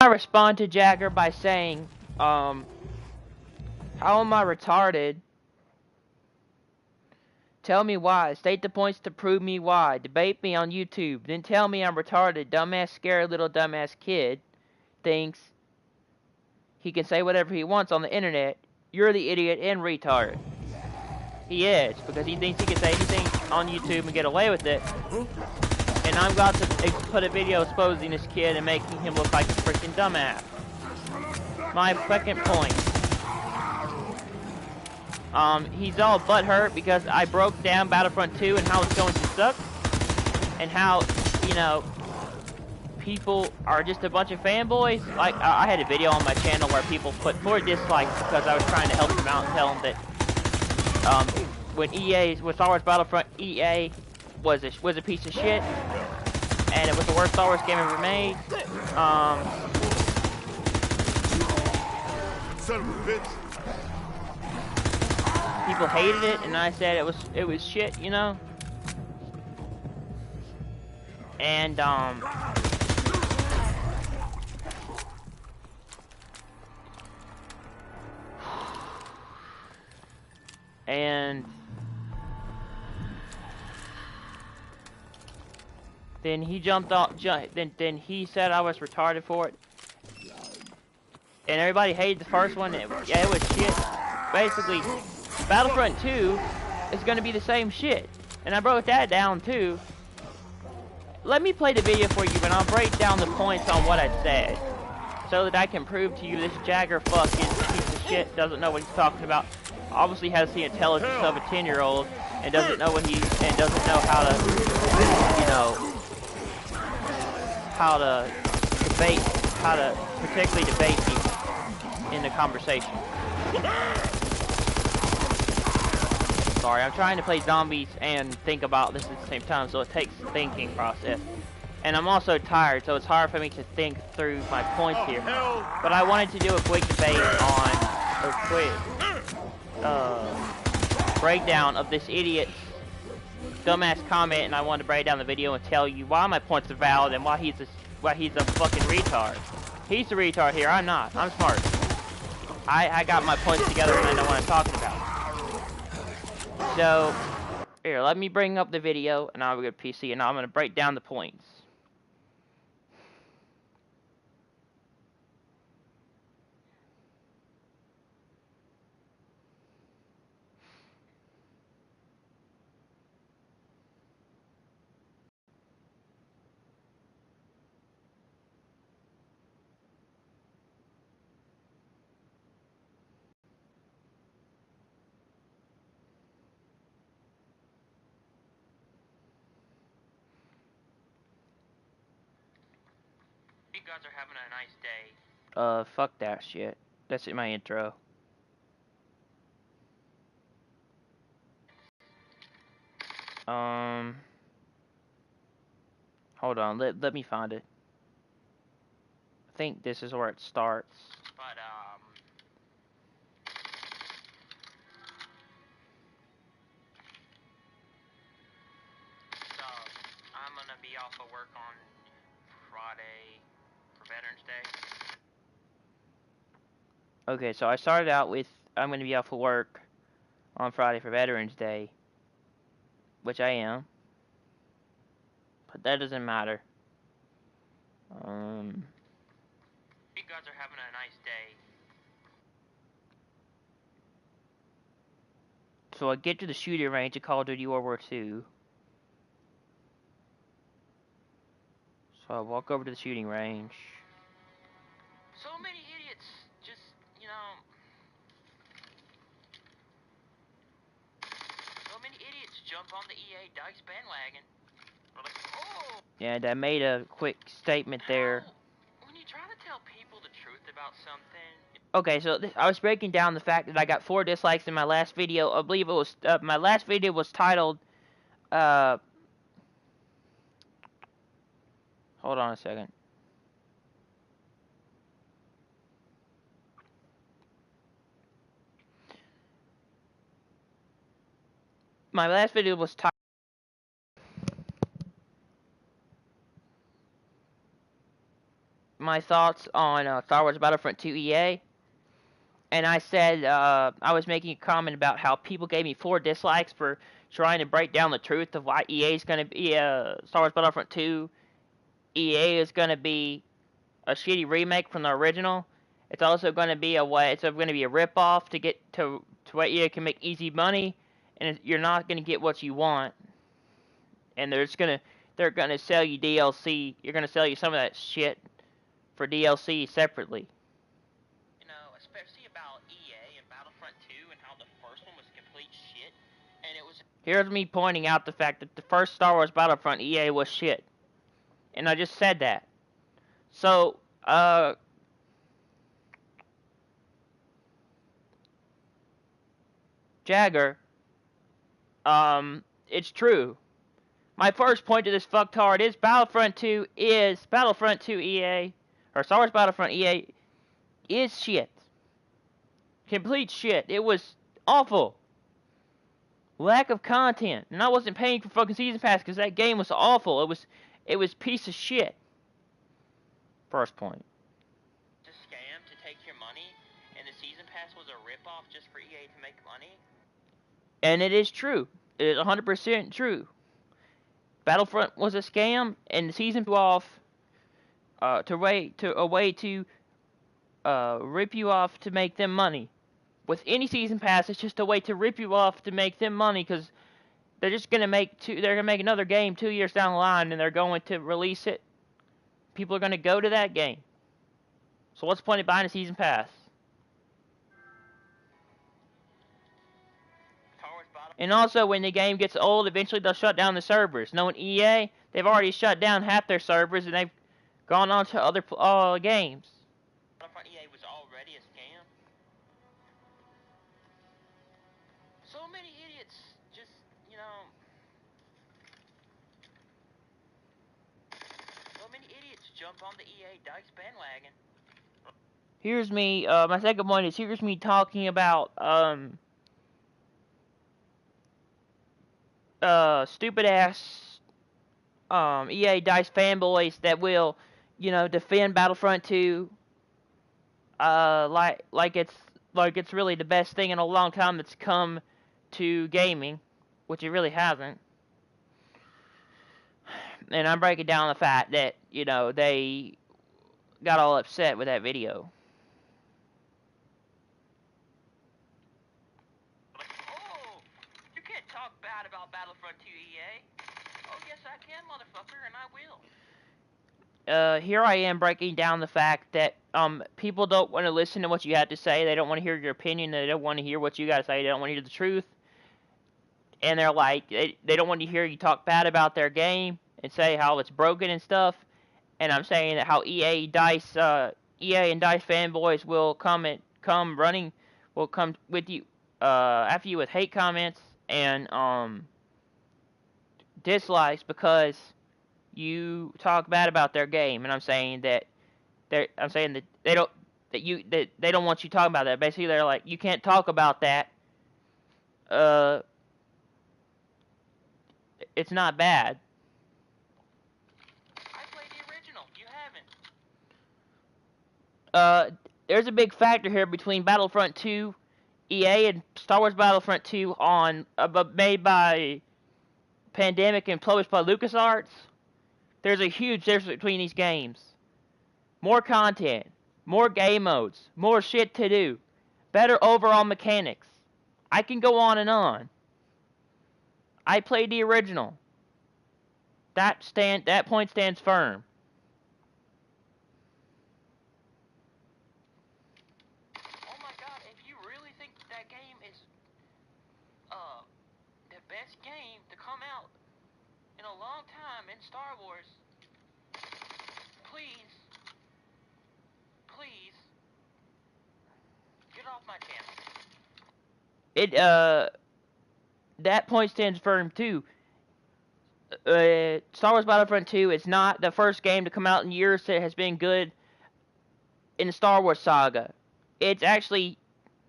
I respond to Jagger by saying, how am I retarded? Tell me why. State the points to prove me why. Debate me on YouTube. Then tell me I'm retarded. Dumbass, scared little dumbass kid thinks he can say whatever he wants on the internet. You're the idiot and retard. He is, because he thinks he can say anything on YouTube and get away with it. And I'm about to put a video exposing this kid and making him look like a freaking dumbass. My second point. He's all butthurt because I broke down Battlefront 2 and how it's going to suck. And how, you know, people are just a bunch of fanboys. Like, I had a video on my channel where people put 4 dislikes because I was trying to help them out and tell them that, with Star Wars Battlefront, EA was a piece of shit. And it was the worst Star Wars game ever made. Son of a bitch. People hated it, and I said it was shit, you know. And then he jumped off. Then he said I was retarded for it, and everybody hated the first one. Yeah, it was shit. Basically, Battlefront 2 is going to be the same shit, and I broke that down too. Let me play the video for you, and I'll break down the points on what I said, so that I can prove to you this Jagger fucking piece of shit doesn't know what he's talking about. Obviously has the intelligence of a 10-year-old and doesn't know what doesn't know how to, you know, how to particularly debate people in the conversation. Sorry, I'm trying to play zombies and think about this at the same time, so it takes a thinking process. And I'm also tired, so it's hard for me to think through my points here. But I wanted to do a quick debate on, or quick breakdown of this idiot's dumbass comment, and I wanted to break down the video and tell you why my points are valid and why he's a fucking retard. He's the retard here. I'm not. I'm smart. I got my points together and I know what I'm talking about. So here, let me bring up the video, and I'll go to PC, and I'm gonna break down the points. You guys are having a nice day. Fuck that shit. That's in my intro. Hold on, let me find it. I think this is where it starts. But, so, I'm gonna be off of work on Friday for Veterans Day. Okay, so I started out with I'm going to be out for work on Friday for Veterans Day, which I am, but that doesn't matter. You guys are having a nice day. So I get to the shooting range of Call of Duty World War II. So I walk over to the shooting range. So many idiots just, you know... So many idiots jump on the EA DICE bandwagon. They're like, oh! And I made a quick statement there. When you try to tell people the truth about something... Okay, so I was breaking down the fact that I got 4 dislikes in my last video. I believe it was... my last video was titled... hold on a second. My last video was titled... My thoughts on Star Wars Battlefront 2 EA. And I said, I was making a comment about how people gave me 4 dislikes for trying to break down the truth of why EA is going to be, Star Wars Battlefront 2, EA is going to be a shitty remake from the original. It's also going to be it's going to be a rip-off to get to where EA can make easy money, and you're not going to get what you want. And they're going to sell you DLC. You're going to sell you some of that shit for DLC separately. Especially about EA and Battlefront 2 and how the first one was complete shit, and it was... Here's me pointing out the fact that the first Star Wars Battlefront EA was shit. And I just said that. So, Jagger, it's true. My first point to this fucktard is Battlefront 2 EA, or Star Wars Battlefront EA, is shit. Complete shit. It was awful. Lack of content. And I wasn't paying for fucking Season Pass because that game was awful. It was piece of shit. First point. It's a scam to take your money, and the Season Pass was a rip-off just for EA to make money. And it is true. It is 100% true. Battlefront was a scam, and the Season off a way to rip you off to make them money. With any Season Pass, it's just a way to rip you off to make them money, because they're just gonna make another game 2 years down the line, and they're going to release it. People are gonna go to that game. So what's the point of buying a Season Pass? And also, when the game gets old, eventually they'll shut down the servers. Knowing EA, they've already shut down half their servers, and they've gone on to other games. EA was already a scam. So many idiots just, you know... So many idiots jump on the EA DICE bandwagon. Here's me, my second point is, here's me talking about, stupid ass, EA DICE fanboys that will, you know, defend Battlefront 2, like it's really the best thing in a long time that's come to gaming, which it really hasn't. And I'm breaking down the fact that, you know, they got all upset with that video. Oh, you can't talk bad about Battlefront 2 EA. Oh, yes I can, motherfucker, and I will. Here I am breaking down the fact that, people don't want to listen to what you have to say. They don't want to hear your opinion. They don't want to hear what you got to say. They don't want to hear the truth. And they're like, they don't want to hear you talk bad about their game and say how it's broken and stuff. And I'm saying that how EA and DICE fanboys will come with you, after you with hate comments and, dislikes because you talk bad about their game. And I'm saying that they don't want you talking about that. Basically, they're like, you can't talk about that. It's not bad. I played the original. You there's a big factor here between Battlefront 2, EA, and Star Wars Battlefront 2 on made by Pandemic and published by LucasArts. There's a huge difference between these games. More content, more game modes, more shit to do, better overall mechanics. I can go on and on. I played the original. That point stands firm. Oh my god, if you really think that game is the best game to come out in a long time in Star Wars, please get off my channel. That point stands firm too. Star Wars Battlefront 2 is not the first game to come out in years that has been good in the Star Wars saga. It's actually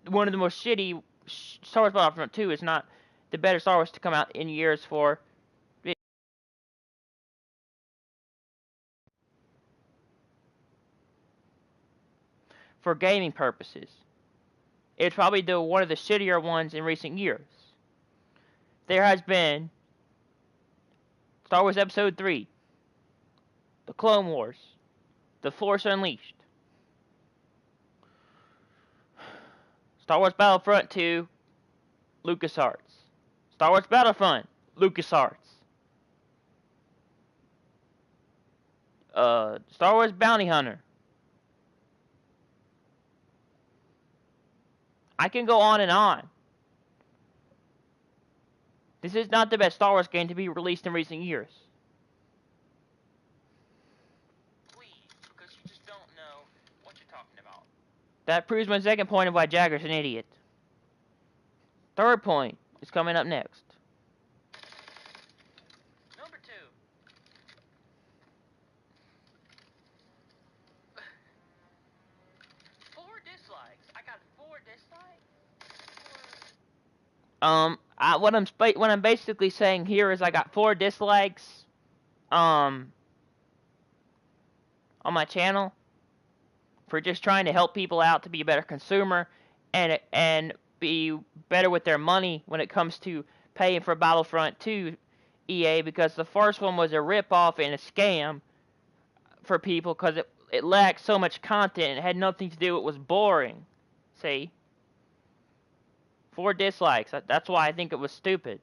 one of the most shitty. Star Wars Battlefront 2 is not the better Star Wars to come out in years for gaming purposes. It's probably one of the shittier ones in recent years. There has been Star Wars Episode 3, The Clone Wars, The Force Unleashed, Star Wars Battlefront 2, LucasArts, Star Wars Battlefront, LucasArts, Star Wars Bounty Hunter. I can go on and on. This is not the best Star Wars game to be released in recent years. Please, because you just don't know what you're talking about. That proves my second point of why Jagger's an idiot. Third point is coming up next. Number 2. 4 dislikes. I got 4 dislikes. What I'm basically saying here is I got 4 dislikes, on my channel for just trying to help people out to be a better consumer and be better with their money when it comes to paying for Battlefront 2 EA, because the first one was a ripoff and a scam for people because it lacked so much content and it had nothing to do. It was boring. See? 4 dislikes. That's why I think it was stupid.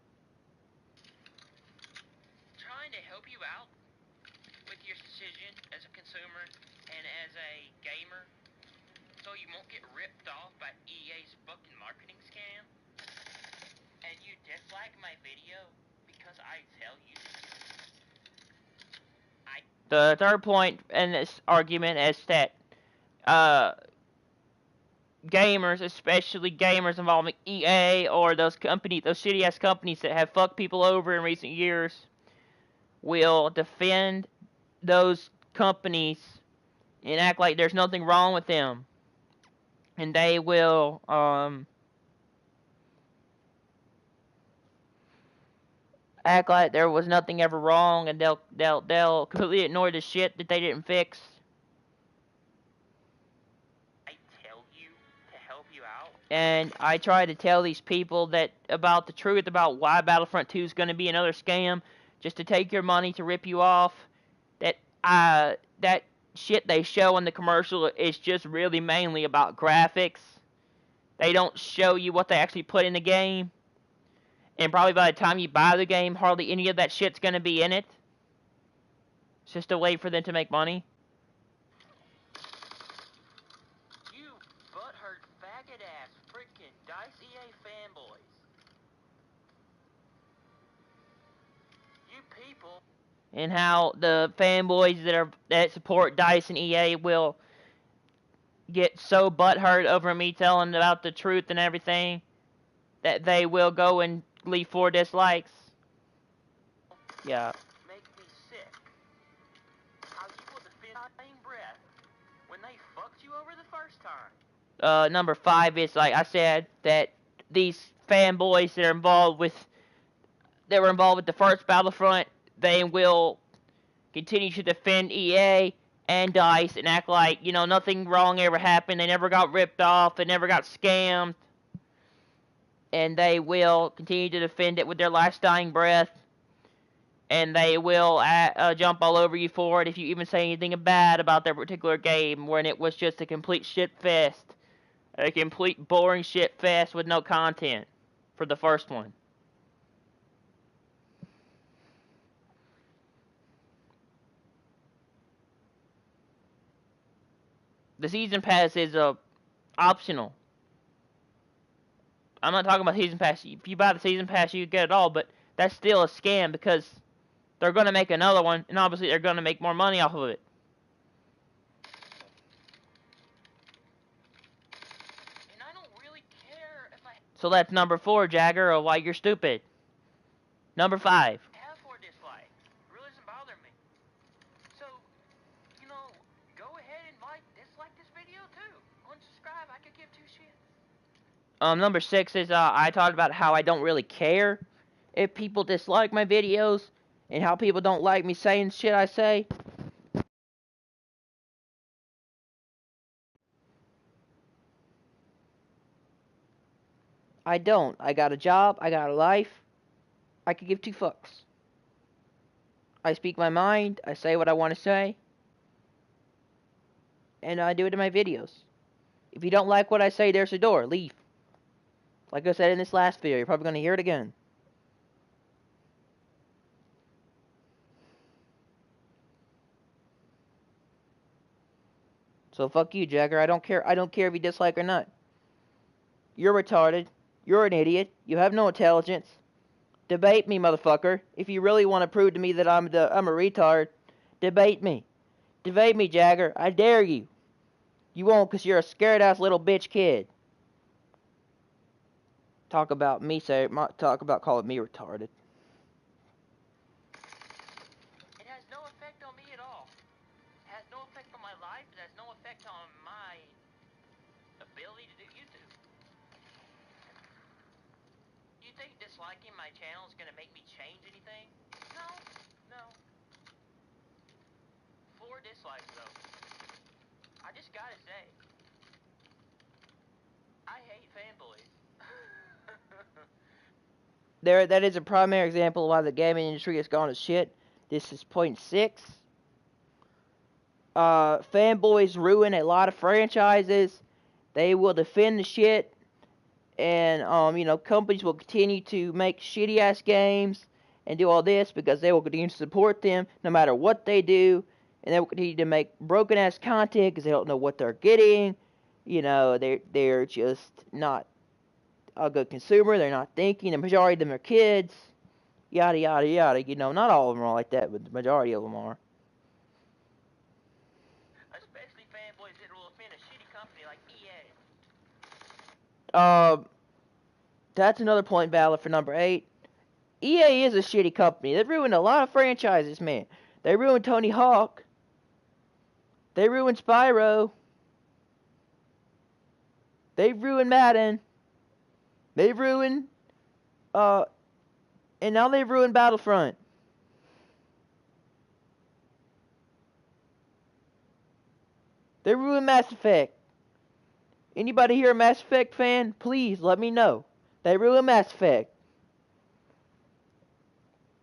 Trying to help you out with your decision as a consumer and as a gamer so you won't get ripped off by EA's fucking marketing scam. And you dislike my video because I tell you to. The third point in this argument is that gamers, especially gamers involving EA or those shitty ass companies that have fucked people over in recent years, will defend those companies and act like there's nothing wrong with them, and they will act like there was nothing ever wrong, and they'll completely ignore the shit that they didn't fix. I tell you to help you out. And I try to tell these people about the truth about why Battlefront 2 is going to be another scam, just to take your money to rip you off. That shit they show in the commercial is just really mainly about graphics. They don't show you what they actually put in the game. And probably by the time you buy the game, hardly any of that shit's going to be in it. It's just a way for them to make money. You butthurt faggot ass freaking DICE EA fanboys. You people. And how the fanboys that support DICE and EA will get so butthurt over me telling about the truth and everything that they will go and leave 4 dislikes. Yeah. Make me sick. How you will defend my same breath when they fucked you over the first time. Number 5 is, like I said, that these fanboys that were involved with the first Battlefront, they will continue to defend EA and dice and act like, you know, nothing wrong ever happened. They never got ripped off. They never got scammed. And they will continue to defend it with their last dying breath. And they will jump all over you for it if you even say anything bad about their particular game when it was just a complete shit fest. A complete boring shit fest with no content for the first one. The season pass is optional. I'm not talking about season pass. If you buy the season pass, you get it all, but that's still a scam because they're going to make another one, and obviously they're going to make more money off of it. And I don't really care if I So that's number 4, Jagger, or why you're stupid. Number 5. have 4 dislikes. It really doesn't bother me. So, you know, go ahead and dislike this video too. Unsubscribe, I could give 2 shits. Number 6 is I talked about how I don't really care if people dislike my videos and how people don't like me saying shit I say. I don't. I got a job. I got a life. I could give 2 fucks. I speak my mind. I say what I want to say. And I do it in my videos. If you don't like what I say, there's a door. Leave. Like I said in this last video, you're probably going to hear it again. So fuck you, Jagger. I don't care. I don't care if you dislike or not. You're retarded. You're an idiot. You have no intelligence. Debate me, motherfucker. If you really want to prove to me that I'm a retard, debate me. Debate me, Jagger. I dare you. You won't, because you're a scared-ass little bitch kid. Talk about calling me retarded. It has no effect on me at all. It has no effect on my life. It has no effect on my ability to do YouTube. You think disliking my channel is going to make me change anything? No. 4 dislikes though. I just gotta say, I hate fanboys. That is a primary example of why the gaming industry has gone to shit. This is point 6. Fanboys ruin a lot of franchises. They will defend the shit, and you know, companies will continue to make shitty ass games and do all this because they will continue to support them no matter what they do, and they will continue to make broken ass content because they don't know what they're getting. You know, they're just not a good consumer. They're not thinking. The majority of them are kids. Yada yada yada. You know, not all of them are like that, but the majority of them are. Especially fanboys that will offend a shitty company like EA. That's another point valid for number 8. EA is a shitty company. They've ruined a lot of franchises, man. They ruined Tony Hawk. They ruined Spyro. They've ruined Madden. They've ruined, and now they've ruined Battlefront. They ruined Mass Effect. Anybody here a Mass Effect fan? Please let me know. They ruined Mass Effect.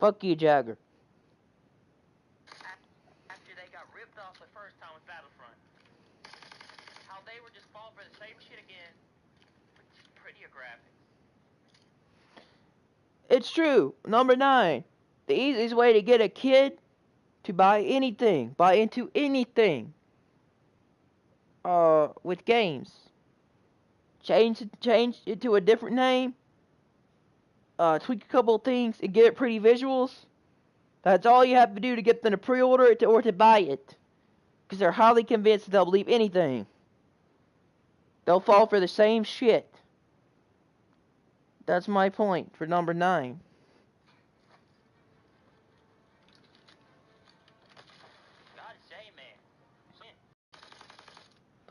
Fuck you, Jagger. After they got ripped off the first time with Battlefront. How they were just falling for the same shit again. With just prettier graphics. It's true. Number 9. The easiest way to get a kid to buy into anything, with games. Change it to a different name. Tweak a couple of things and get it pretty visuals. That's all you have to do to get them to pre-order it or to buy it. Because they're highly convinced that they'll believe anything. They'll fall for the same shit. That's my point for number 9. Gotta say,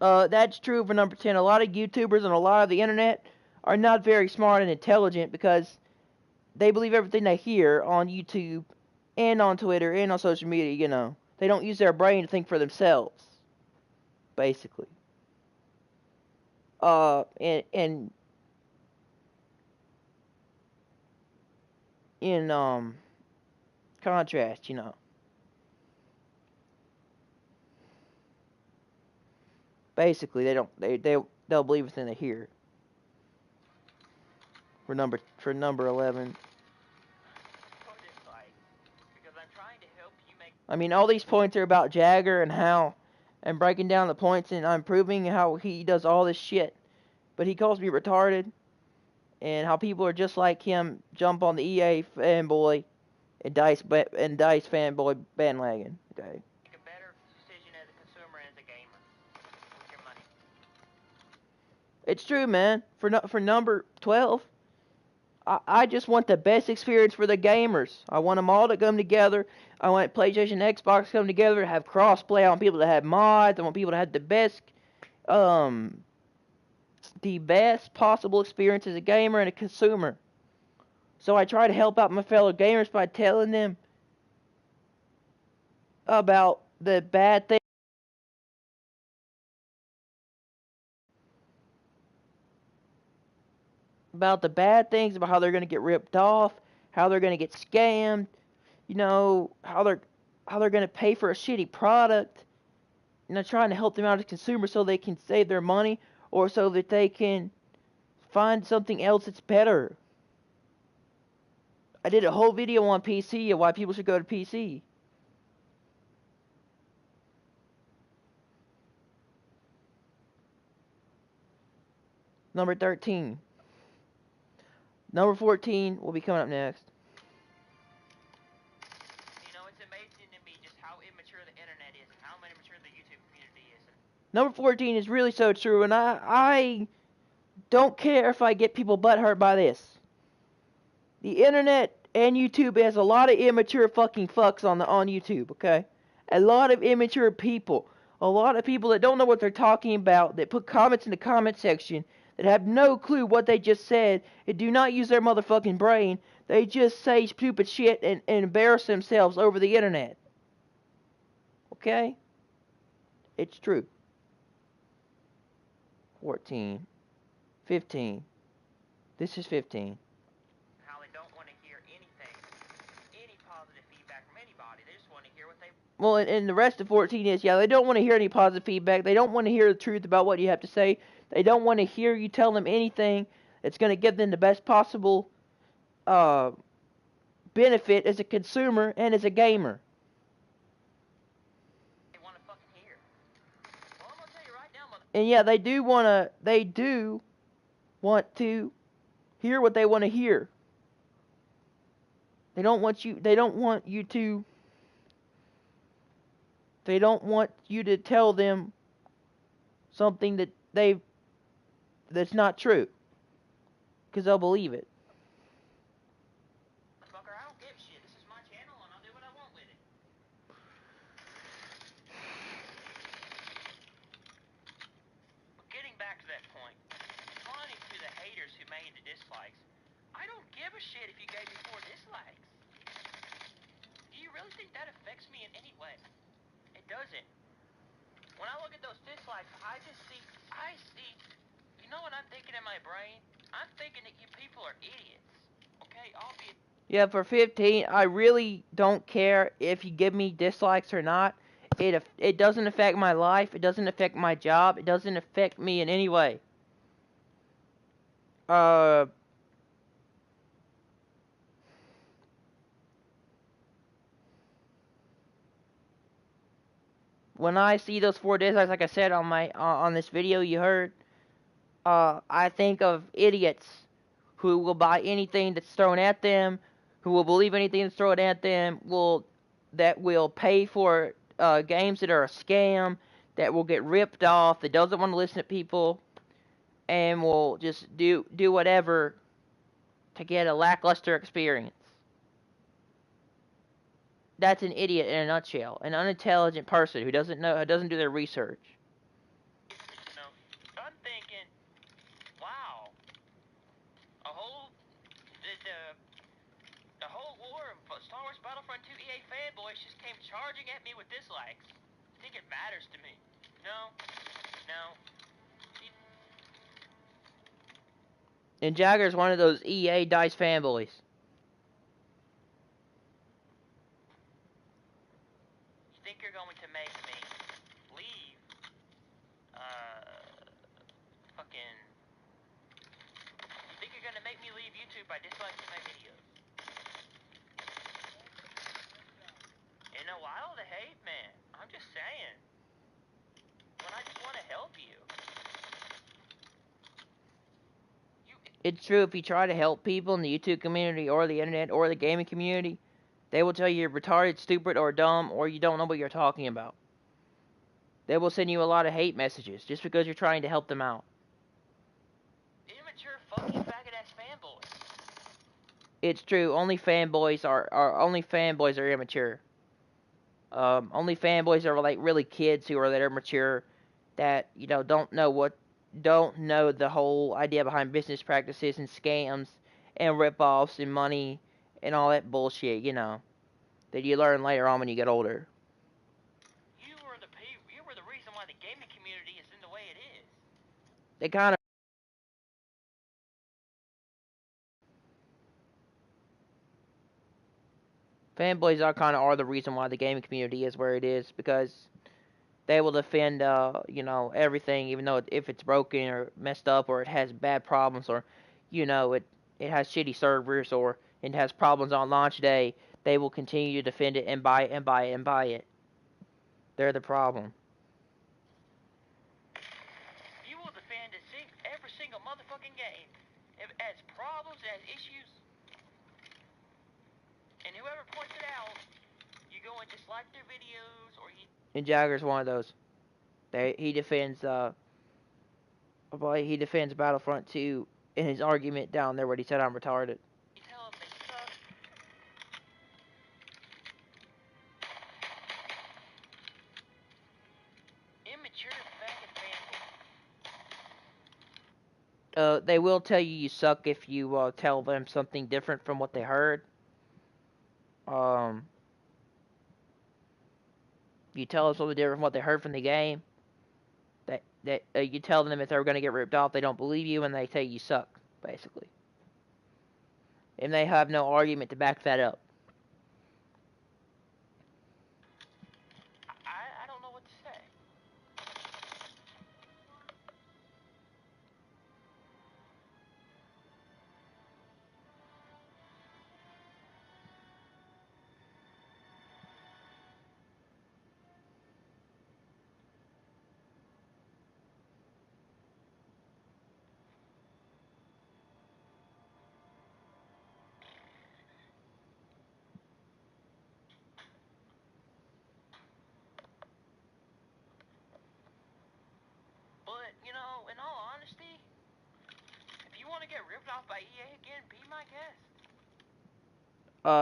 man. That's true for number 10. A lot of YouTubers and a lot of the internet are not very smart and intelligent because they believe everything they hear on YouTube and on Twitter and on social media, you know. They don't use their brain to think for themselves, basically. And in contrast, you know. Basically, they'll believe everything they hear. For number 11. I mean, all these points are about Jagger and breaking down the points, and I'm proving how he does all this shit. But he calls me retarded, and how people are just like him jump on the EA fanboy and Dice fanboy bandwagon. Okay. Make a better decision as a consumer and as a gamer with your money. It's true, man. For number 12, I just want the best experience for the gamers. I want them all to come together. I want PlayStation, Xbox to come together, have crossplay. I want people to have mods. I want people to have the best possible experience as a gamer and a consumer. So I try to help out my fellow gamers by telling them about the bad things. About the bad things, about how they're going to get ripped off, how they're going to get scammed, you know, how they're going to pay for a shitty product. You know, trying to help them out as consumers so they can save their money or so that they can find something else that's better. I did a whole video on PC and why people should go to PC. Number 13. Number 14 will be coming up next. You know, it's amazing to me just how immature the internet is and how immature the YouTube community is. Number 14 is really so true, and I don't care if I get people butthurt by this. The internet and YouTube has a lot of immature fucking fucks on YouTube, okay? A lot of immature people. A lot of people that don't know what they're talking about, that put comments in the comment section, that have no clue what they just said, and do not use their motherfucking brain. They just say stupid shit and embarrass themselves over the internet. Okay? It's true. 14. 15. This is 15. How they don't want to hear anything, any positive feedback from anybody. They just want to hear what they... Well, and the rest of 14 is, yeah, they don't want to hear any positive feedback. They don't want to hear the truth about what you have to say. They don't want to hear you tell them anything that's going to give them the best possible benefit as a consumer and as a gamer. They want to fucking hear. Well, I'm going to tell you right now, mother... And yeah, they do want to hear what they want to hear. They don't want you to tell them something that's not true, because they'll believe it. Fucker, I don't give a shit. This is my channel and I'll do what I want with it. But getting back to that point, responding to the haters who made the dislikes, I don't give a shit if you gave me 4 dislikes. Do you really think that affects me in any way? It doesn't. When I look at those dislikes, I see, you know what I'm thinking in my brain? I'm thinking that you people are idiots. Okay, obvious. Yeah, for 15, I really don't care if you give me dislikes or not. It doesn't affect my life. It doesn't affect my job. It doesn't affect me in any way. When I see those 4 dislikes, like I said on this video you heard, I think of idiots who will buy anything that's thrown at them, who will believe anything that's thrown at them, that will pay for games that are a scam, that will get ripped off, that doesn't want to listen to people, and will just do whatever to get a lackluster experience. That's an idiot in a nutshell, an unintelligent person who doesn't do their research. You know, I'm thinking, wow, the whole war Star Wars Battlefront 2 EA fanboys just came charging at me with dislikes. I think it matters to me. No. And Jagger's one of those EA DICE fanboys. You think you're going to make me leave? Fucking. You think you're gonna make me leave YouTube by disliking my videos? You know, why all the hate, man? I'm just saying. When I just want to help you. It's true, if you try to help people in the YouTube community or the internet or the gaming community, they will tell you you're retarded, stupid, or dumb, or you don't know what you're talking about. They will send you a lot of hate messages just because you're trying to help them out. Immature fucking faggot-ass fanboys. It's true, only fanboys are immature. Only fanboys are like really kids who are that are mature, that don't know the whole idea behind business practices and scams and rip-offs and money and all that bullshit, that you learn later on when you get older. You were the reason why the gaming community is in the way it is. They kind of fanboys are the reason why the gaming community is where it is, because they will defend everything, even though if it's broken or messed up or it has bad problems, or it has shitty servers, or it has problems on launch day. They will continue to defend it and buy it and buy it and buy it. They're the problem. You will defend every single motherfucking game. If it has problems, it has issues. And whoever points it out, you go and dislike their videos, or you... And Jagger's one of those. He defends Battlefront 2 in his argument down there where he said I'm retarded. You tell them they suck. Immature faggot fanboy. They will tell you suck if you tell them something different from what they heard. You tell them something different from what they heard from the game. You tell them if they're going to get ripped off, they don't believe you, and they say you suck, basically. And they have no argument to back that up. I don't know what to say. But, in all honesty, if you want to get ripped off by EA again, be my guest.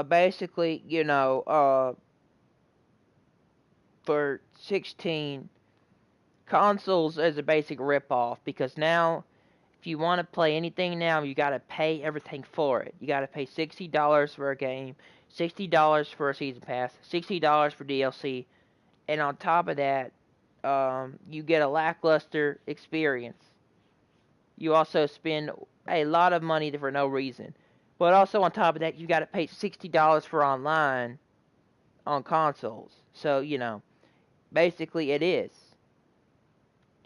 Basically, for 16, consoles is a basic rip-off, because now, if you want to play anything now, you gotta pay everything for it. You gotta pay $60 for a game, $60 for a season pass, $60 for DLC, and on top of that, you get a lackluster experience. You also spend a lot of money for no reason. But also on top of that, you gotta pay $60 for online on consoles. So, basically it is.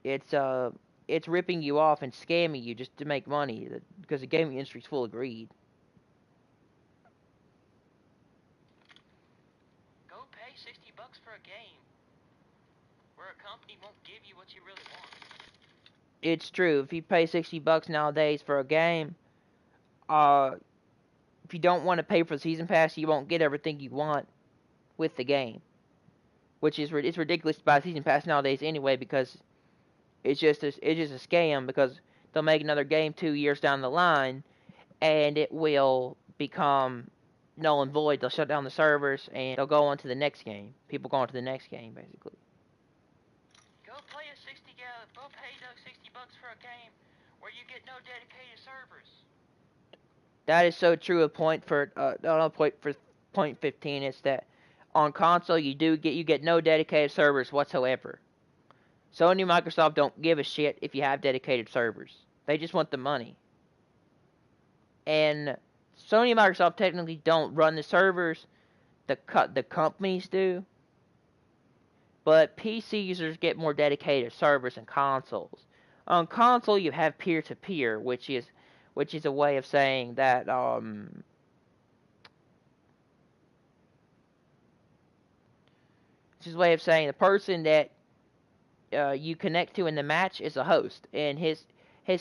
It's ripping you off and scamming you just to make money, because the gaming industry's full of greed. Go pay $60 for a game where a company won't give you what you really want. It's true. If you pay $60 nowadays for a game, if you don't want to pay for the season pass, you won't get everything you want with the game. Which is it's ridiculous to buy a season pass nowadays anyway, because it's just a scam, because they'll make another game 2 years down the line, and it will become null and void. They'll shut down the servers, and they'll go on to the next game. People go on to the next game, basically. Go pay those $60 for a game where you get no dedicated servers. That is so true. A point for point 15 is that on console you get no dedicated servers whatsoever. Sony and Microsoft don't give a shit if you have dedicated servers. They just want the money. And Sony and Microsoft technically don't run the servers. The companies do. But PC users get more dedicated servers than consoles. On console, you have peer-to-peer, which is a way of saying that the person that you connect to in the match is a host, and his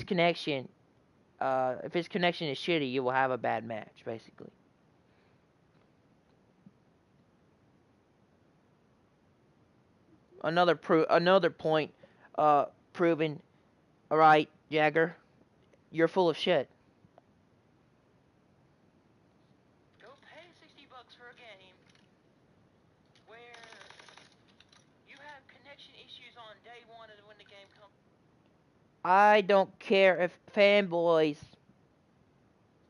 connection, if his connection is shitty, you will have a bad match, basically. Another point proven. All right, Jagger, you're full of shit. Go pay $60 for a game where you have connection issues on day one and when the game comes. I don't care if fanboys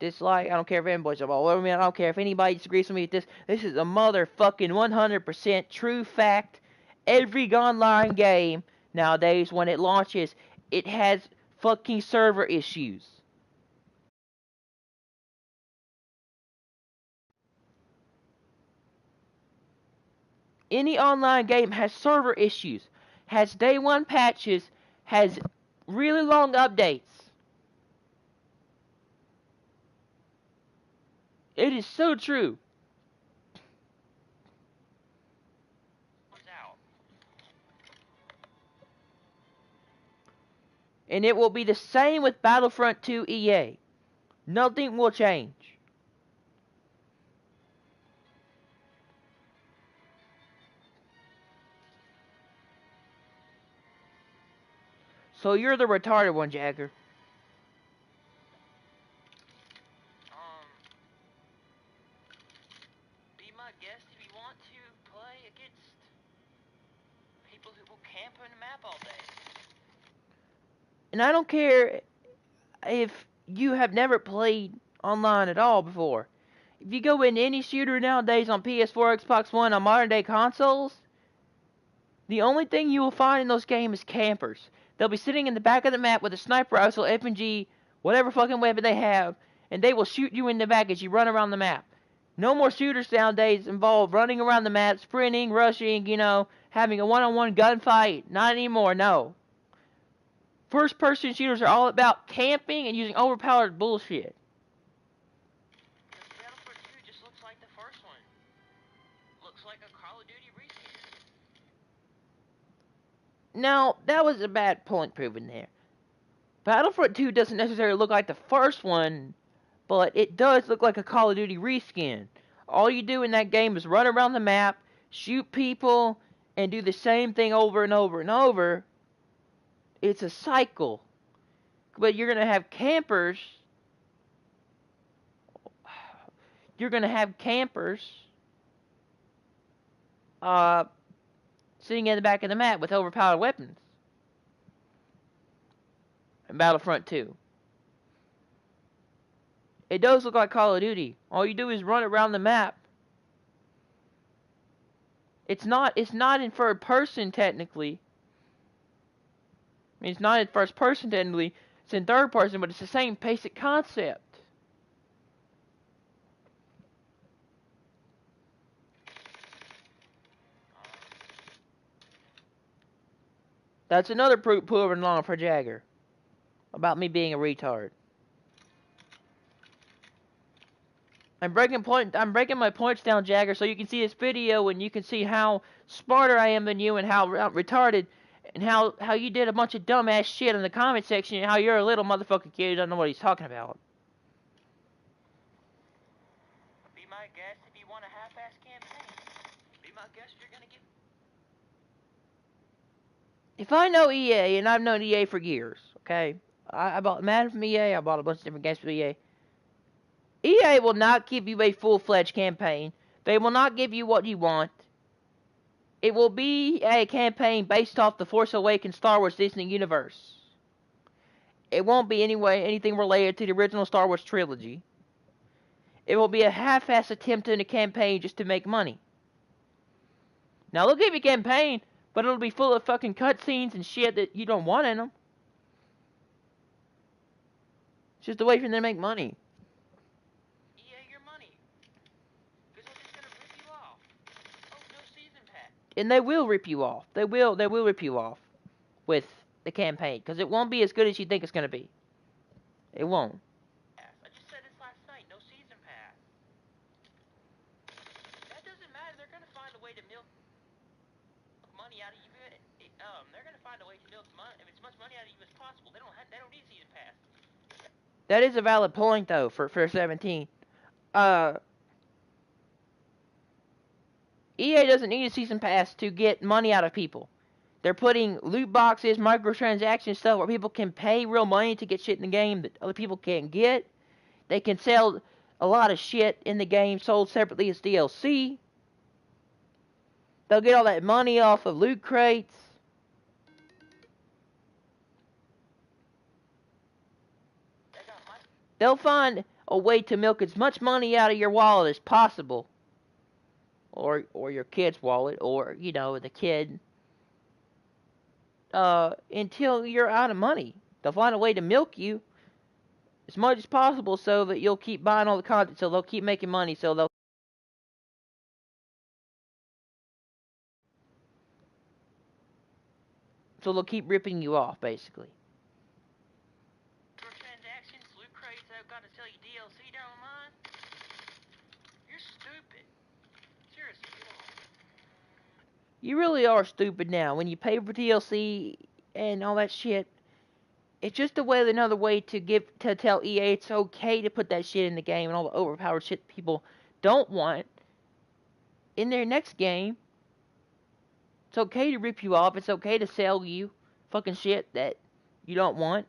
dislike. I don't care if fanboys are all over me. I don't care if anybody disagrees with me with this. This is a motherfucking 100% true fact. Every online game nowadays, when it launches, it has fucking server issues. Any online game has server issues, has day one patches, has really long updates. It is so true. And it will be the same with Battlefront 2 EA. Nothing will change. So you're the retarded one, Jagger. Be my guest if you want to play against people who will camp on the map all day. And I don't care if you have never played online at all before. If you go into any shooter nowadays on PS4, Xbox One, on modern day consoles, the only thing you will find in those games is campers. They'll be sitting in the back of the map with a sniper rifle, FNG, whatever fucking weapon they have, and they will shoot you in the back as you run around the map. No more shooters nowadays involve running around the map, sprinting, rushing, having a one-on-one gunfight. Not anymore, no. First-person shooters are all about camping and using overpowered bullshit. Battlefield 2 just looks like the first one. Looks like a Call of Duty reskin. Now, that was a bad point proven there. Battlefront 2 doesn't necessarily look like the first one, but it does look like a Call of Duty reskin. All you do in that game is run around the map, shoot people, and do the same thing over and over and over. It's a cycle. But you're going to have campers. You're going to have campers sitting in the back of the map with overpowered weapons. In Battlefront 2. It does look like Call of Duty. All you do is run around the map. It's not in third person technically. I mean, it's not in first person technically. It's in third person, but it's the same basic concept. That's another proven along for Jagger. About me being a retard. I'm breaking my points down, Jagger, so you can see this video and you can see how smarter I am than you and how retarded and how you did a bunch of dumbass shit in the comment section and how you're a little motherfucking kid who doesn't know what he's talking about. Be my guest if you want a half-ass campaign. Be my guest if you're gonna get... If I know EA, and I've known EA for years, okay? I bought Madden from EA, I bought a bunch of different games from EA. EA will not give you a full-fledged campaign. They will not give you what you want. It will be a campaign based off the Force Awakens Star Wars Disney universe. It won't be anything related to the original Star Wars trilogy. It will be a half-assed attempt in a campaign just to make money. Now they'll give you a campaign, but it'll be full of fucking cutscenes and shit that you don't want in them. It's just a way for them to make money. EA your money. Because they're just gonna rip you off. Oh, no season pass. And they will rip you off. They will rip you off with the campaign, because it won't be as good as you think it's gonna be. It won't. I just said this last night. No season pass. That doesn't matter. They're gonna find a way to milk money out of you. They're gonna find a way to milk as much money out of you as possible. They don't need season pass. That is a valid point though for 17. EA doesn't need a season pass to get money out of people. They're putting loot boxes, microtransaction stuff where people can pay real money to get shit in the game that other people can't get. They can sell a lot of shit in the game sold separately as DLC. They'll get all that money off of loot crates. They'll find a way to milk as much money out of your wallet as possible. Or your kid's wallet, or, you know, the kid. Until you're out of money. They'll find a way to milk you as much as possible so that you'll keep buying all the content, so they'll keep making money, so they'll keep ripping you off, basically. Transactions, loot crates, I've got to sell you DLC down the line. You're stupid. Seriously, You really are stupid now. When you pay for DLC and all that shit, it's just another way to tell EA it's okay to put that shit in the game and all the overpowered shit people don't want in their next game. It's okay to rip you off. It's okay to sell you fucking shit that you don't want,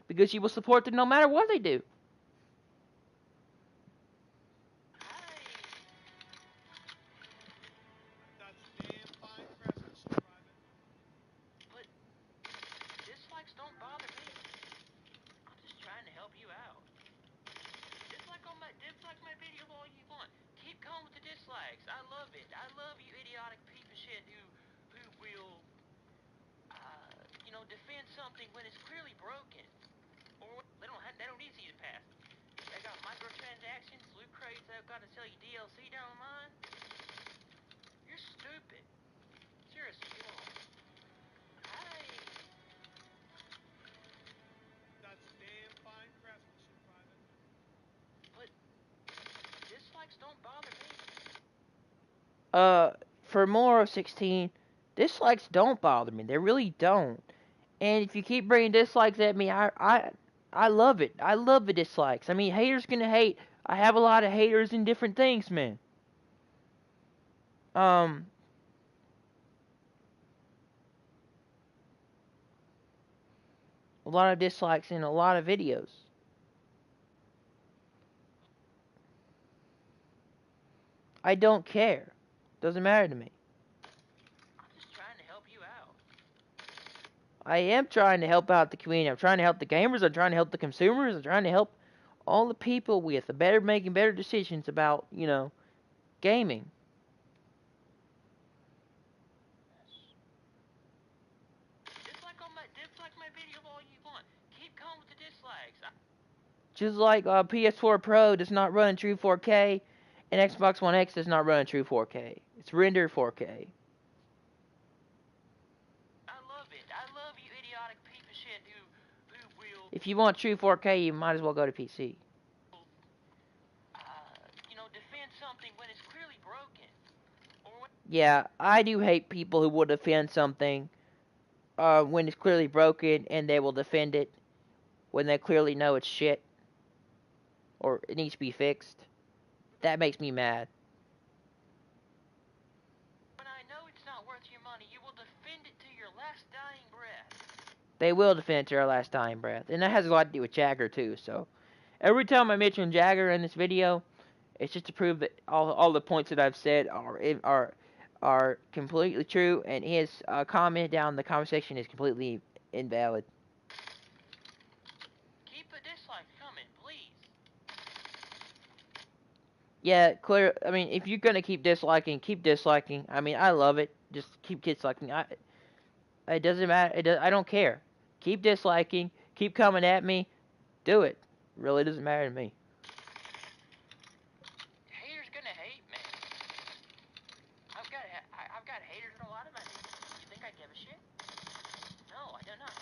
because you will support them no matter what they do. but dislikes don't bother me. I'm just trying to help you out. Dislike my video all you want. Keep going with the dislikes. I love it. I love you idiotic piece of shit who will defend something when it's clearly broken. Or they don't need season pass. They got microtransactions, loot crates, they've got to sell you DLC down the line. You're stupid. Seriously, you are. That's damn fine craftsmanship, Private. But dislikes don't bother me. For more of 16, dislikes don't bother me. They really don't. And if you keep bringing dislikes at me, I love it. I love the dislikes. I mean, haters gonna hate. I have a lot of haters in different things, man. A lot of dislikes in a lot of videos. I don't care. Doesn't matter to me. I'm just trying to help you out. I am trying to help out the community. I'm trying to help the gamers. I'm trying to help the consumers. I'm trying to help all the people with making better decisions about, gaming. Dislike my video all you want. Keep going with the dislikes. Just like PS4 Pro does not run in true 4K, and Xbox One X does not run in true 4K. It's rendered 4K. I love it. I love you idiotic piece of shit who will... If you want true 4K, you might as well go to PC. Defend something when it's clearly broken. Yeah, I do hate people who will defend something when it's clearly broken, and they will defend it when they clearly know it's shit or it needs to be fixed. That makes me mad. When I know it's not worth your money, you will defend it to your last dying breath. They will defend it to their last dying breath. And that has a lot to do with Jagger, too. So, every time I mention Jagger in this video, it's just to prove that all the points that I've said are completely true, and his comment down in the comment section is completely invalid. Keep the dislikes coming, please. Yeah, clear. I mean, if you're gonna keep disliking, keep disliking. I mean, I love it. Just keep disliking. It doesn't matter. I don't care. Keep disliking. Keep coming at me. Do it. Really doesn't matter to me. Haters gonna hate, man. I've got haters in a lot of my videos. You think I give a shit? No, I do not.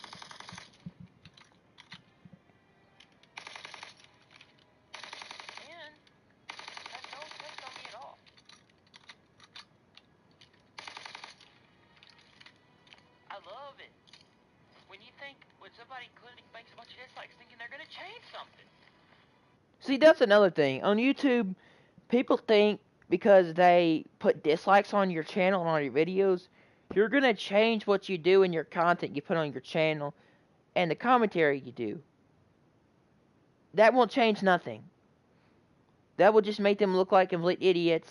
And has no effect on me at all. I love it. When somebody makes a bunch of dislikes thinking they're gonna change something. See, that's another thing. On YouTube, people think because they put dislikes on your channel and on your videos, you're gonna change what you do and your content you put on your channel and the commentary you do. That won't change nothing. That will just make them look like complete idiots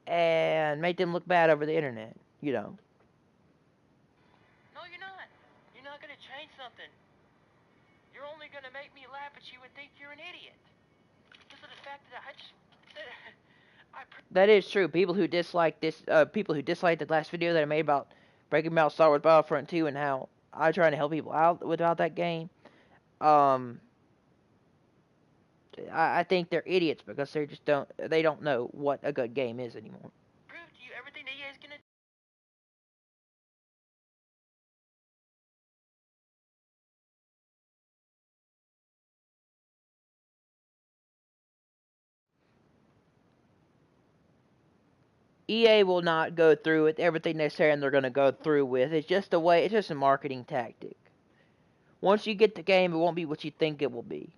and make them look bad over the internet, you know. No, you're not. You're not gonna change something. You're only gonna make me laugh at you and think you're an idiot. Because of the fact that That is true. People who dislike the last video that I made about breaking about Star Wars Battlefront 2 and how I try to help people out without that game. Um, I think they're idiots because they don't know what a good game is anymore. prove to you everything that EA is gonna. EA will not go through with everything they're saying they're going to go through with. It's just a way. It's just a marketing tactic. Once you get the game, it won't be what you think it will be.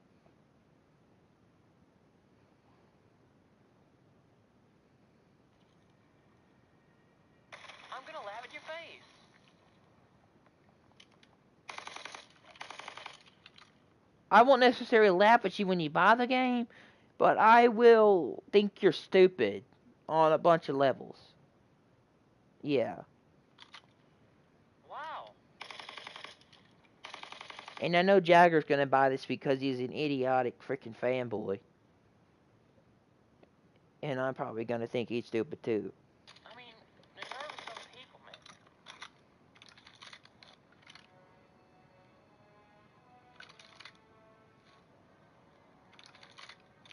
I'm gonna laugh at your face. I won't necessarily laugh at you when you buy the game, but I will think you're stupid on a bunch of levels. Yeah. Wow. And I know Jagger's gonna buy this because he's an idiotic freaking fanboy. And I'm probably gonna think he's stupid too. I mean, there's always some people, man.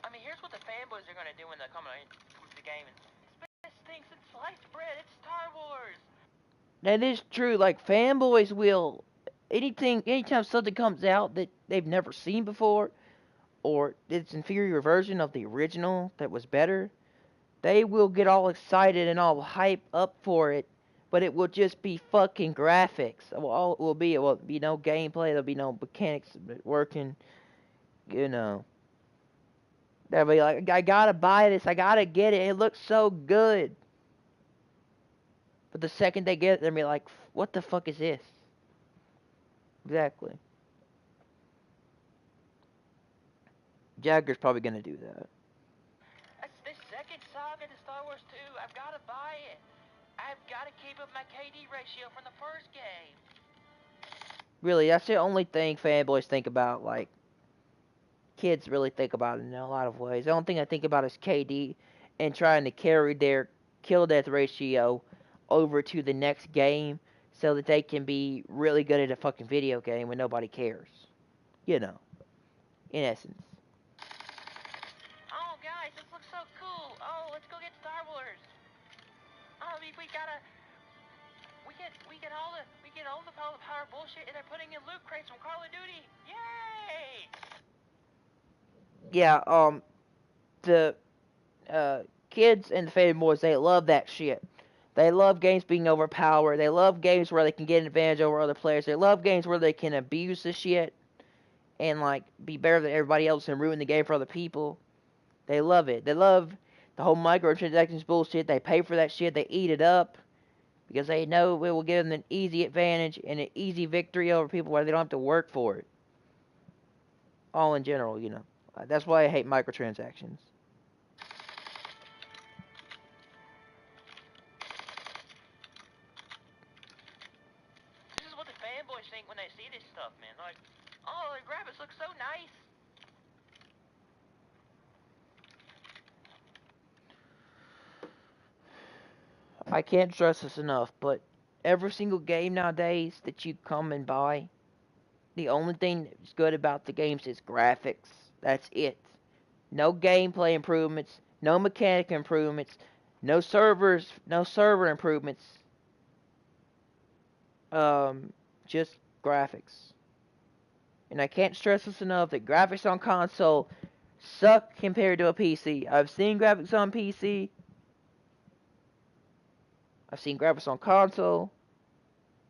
I mean, here's what the fanboys are gonna do when they come to the game. It's best thing since sliced bread. It's Star Wars. That is true. Like fanboys will anytime something comes out that they've never seen before, or it's inferior version of the original that was better, they will get all excited and all hype up for it, but it will just be fucking graphics. All it will be no gameplay, there'll be no mechanics working, you know. They'll be like, I gotta buy this, I gotta get it, it looks so good. But the second they get it, they'll be like, what the fuck is this? Exactly. Jagger's probably gonna do that. That's the second saga to Star Wars 2. I've gotta buy it. I've gotta keep up my KD ratio from the first game. Really, that's the only thing fanboys think about, like, kids really think about it in a lot of ways. The only thing I think about is KD and trying to carry their kill death ratio over to the next game so that they can be really good at a fucking video game when nobody cares. You know, in essence. Oh, guys, this looks so cool. Oh, let's go get Star Wars. Oh, we gotta. We get all the power bullshit, and they're putting in loot crates from Call of Duty. Yay! Yeah, the kids and the fanboys, they love that shit. They love games being overpowered. They love games where they can get an advantage over other players. They love games where they can abuse the shit and like be better than everybody else and ruin the game for other people. They love it. They love the whole microtransactions bullshit. They pay for that shit. They eat it up because they know it will give them an easy advantage and an easy victory over people where they don't have to work for it. All in general, you know. That's why I hate microtransactions. This is what the fanboys think when they see this stuff, man. Like, oh, the graphics look so nice. I can't stress this enough, but every single game nowadays that you come and buy, the only thing that's good about the games is graphics. That's it. No gameplay improvements, no mechanic improvements, no server improvements. Just graphics. And I can't stress this enough that graphics on console suck compared to a PC. I've seen graphics on PC. I've seen graphics on console.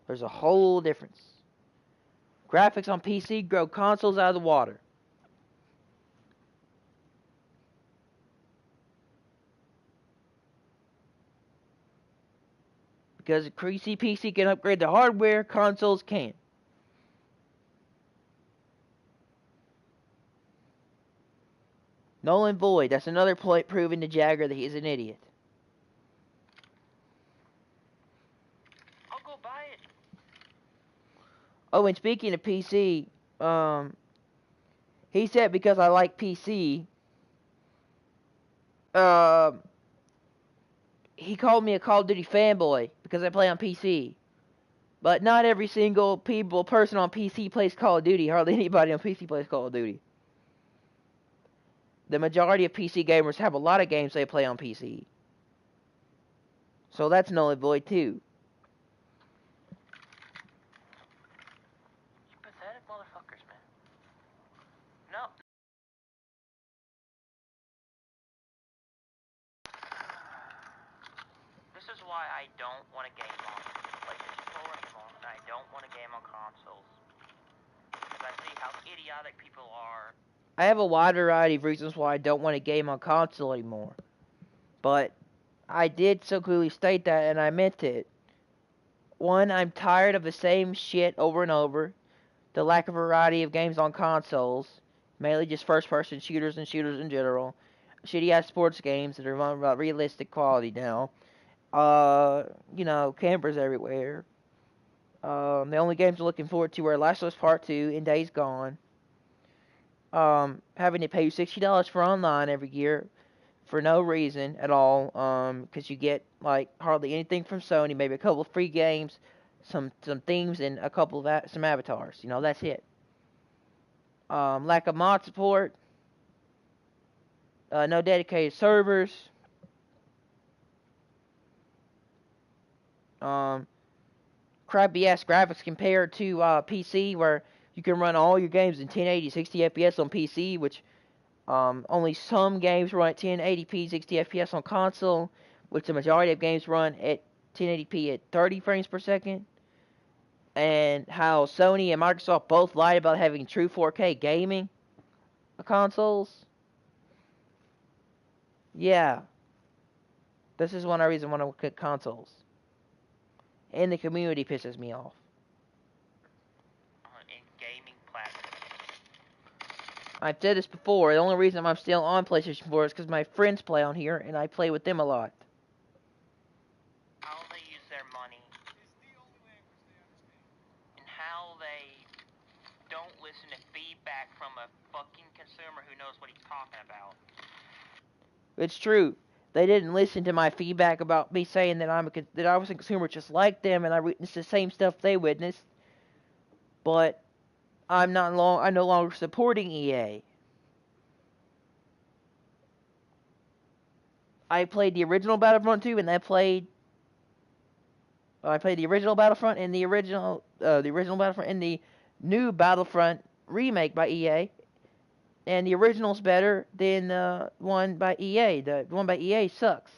There's a whole difference. Graphics on PC grow consoles out of the water. Because a PC can upgrade the hardware, consoles can't. Null and void. That's another point proving to Jagger that he's an idiot. I'll go buy it. Oh, and speaking of PC, he said because I like PC, he called me a Call of Duty fanboy because I play on PC. But not every single person on PC plays Call of Duty. Hardly anybody on PC plays Call of Duty. The majority of PC gamers have a lot of games they play on PC. So that's null and void too. You pathetic motherfuckers, man. No. This is why I don't want to game on PlayStation 4 anymore, and I don't want to game on consoles. Because I see how idiotic people are. I have a wide variety of reasons why I don't want to game on console anymore. But I did so clearly state that, and I meant it. One, I'm tired of the same shit over and over. The lack of variety of games on consoles. Mainly just first-person shooters and shooters in general. Shitty-ass sports games that are run about realistic quality now. Campers everywhere. The only games I'm looking forward to are Last of Us Part 2 and Days Gone. Having to pay $60 for online every year for no reason at all. Because you get like hardly anything from Sony, maybe a couple of free games, some themes, and a couple of some avatars. That's it. Lack of mod support. No dedicated servers. Crappy ass graphics compared to PC, where you can run all your games in 1080 60 FPS on PC, which only some games run at 1080p 60 FPS on console, which the majority of games run at 1080p at 30 frames per second. And how Sony and Microsoft both lied about having true 4K gaming consoles. Yeah. This is one reason I want to get consoles. And the community pisses me off. In gaming platforms. I've said this before. The only reason I'm still on PlayStation 4 is because my friends play on here, and I play with them a lot. How they use their money. And how they don't listen to feedback from a fucking consumer who knows what he's talking about. It's true. They didn't listen to my feedback about me saying that I was a consumer just like them, and I witnessed the same stuff they witnessed. But I'm no longer supporting EA. I played the original Battlefront 2, and I played the original Battlefront and the original Battlefront and the new Battlefront remake by EA. And the original's better than the one by EA. The one by EA sucks.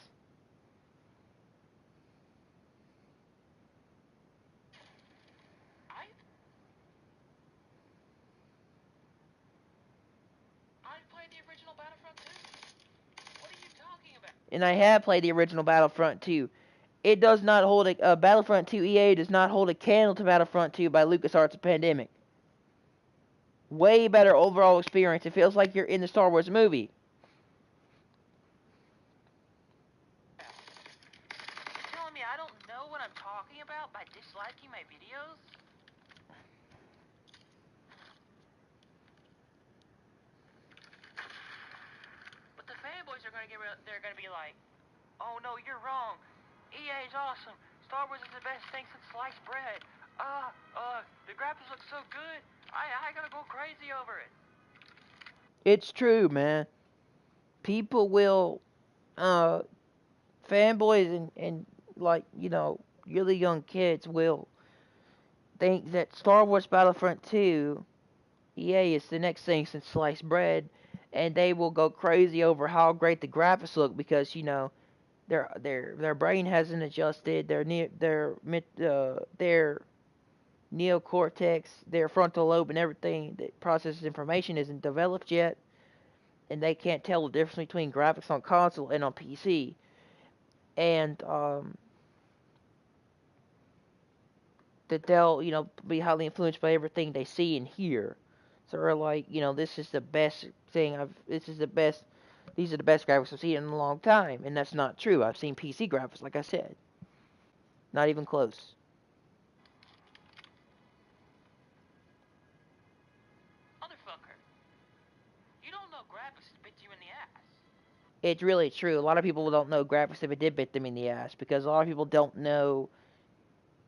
I played the original Battlefront 2. What are you talking about? And I have played the original Battlefront 2. It does not hold Battlefront 2 EA does not hold a candle to Battlefront 2 by LucasArts' Pandemic. Way better overall experience. It feels like you're in the Star Wars movie. You're telling me I don't know what I'm talking about by disliking my videos? But the fanboys are they're gonna be like, oh no, you're wrong. EA's awesome. Star Wars is the best thing since sliced bread. The graphics look so good. I gotta go crazy over it. It's true, man. People will, fanboys and like, really young kids will think that Star Wars Battlefront 2 EA is the next thing since sliced bread, and they will go crazy over how great the graphics look because their brain hasn't adjusted, their neocortex, their frontal lobe, and everything that processes information isn't developed yet, and they can't tell the difference between graphics on console and on PC, and that they'll be highly influenced by everything they see and hear. So they're like, this is the best thing this is the best. These are the best graphics I've seen in a long time, and that's not true. I've seen PC graphics, like I said, not even close. Motherfucker, you don't know graphics bit you in the ass. It's really true. A lot of people don't know graphics if it did bit them in the ass because a lot of people don't know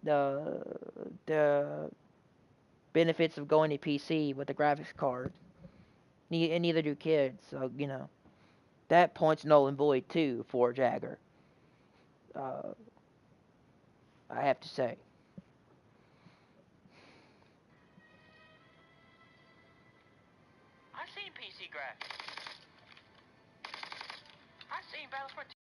the benefits of going to PC with a graphics card. And neither do kids. So that point's null and void too for Jagger. Uh, I have to say. I've seen PC graphics. I've seen Battlefront 2.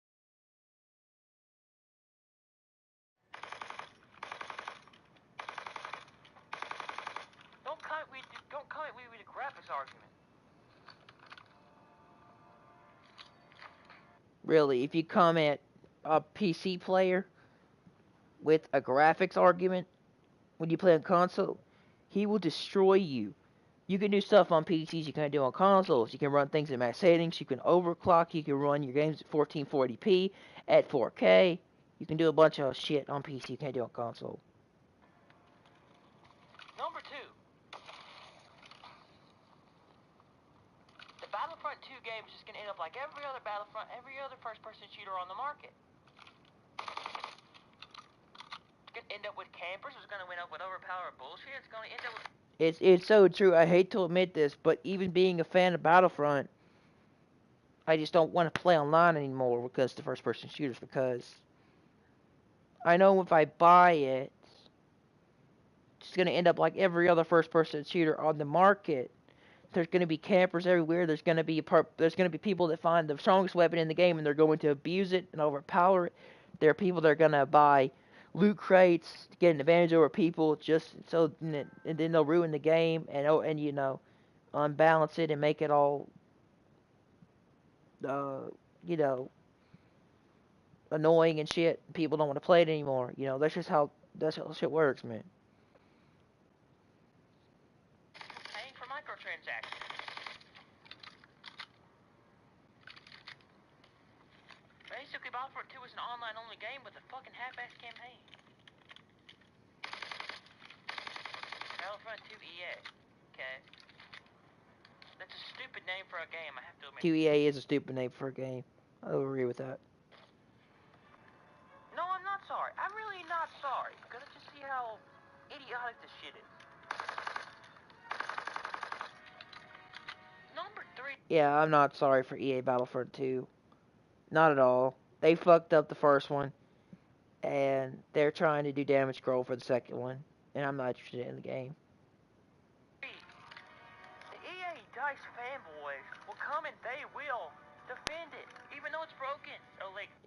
Don't come at me with a graphics argument. Really, if you come at a PC player with a graphics argument when you play on console, he will destroy you. You can do stuff on PCs you can't do on consoles. You can run things in max settings. You can overclock. You can run your games at 1440p at 4K. You can do a bunch of shit on PC you can't do on console. Number 2. The Battlefront 2 game is just gonna end up like every other Battlefront, every other first-person shooter on the market. It's gonna end up with campers. It's gonna end up with overpowered bullshit. It's gonna end up with... It's so true. I hate to admit this, but even being a fan of Battlefront, I just don't want to play online anymore because the first person shooters because I know if I buy it, it's going to end up like every other first person shooter on the market. There's going to be campers everywhere. There's going to be people that find the strongest weapon in the game and they're going to abuse it and overpower it. There are people that are going to buy loot crates to get an advantage over people just so and then they'll ruin the game and unbalance it and make it all uh, you know, annoying and shit. People don't want to play it anymore. That's how shit works, man. paying for microtransactions. Basically, Battlefront 2 is an online-only game with a fucking half-assed campaign. Battlefront 2 EA. Okay. That's a stupid name for a game, I have to admit. QEA is a stupid name for a game. I agree with that. No, I'm not sorry. I'm really not sorry. Because I just see how idiotic this shit is. Number 3. Yeah, I'm not sorry for EA Battlefront 2. Not at all. They fucked up the first one, and they're trying to do damage control for the second one, and I'm not interested in the game. The EA DICE fanboys will come and they will defend it, even though it's broken.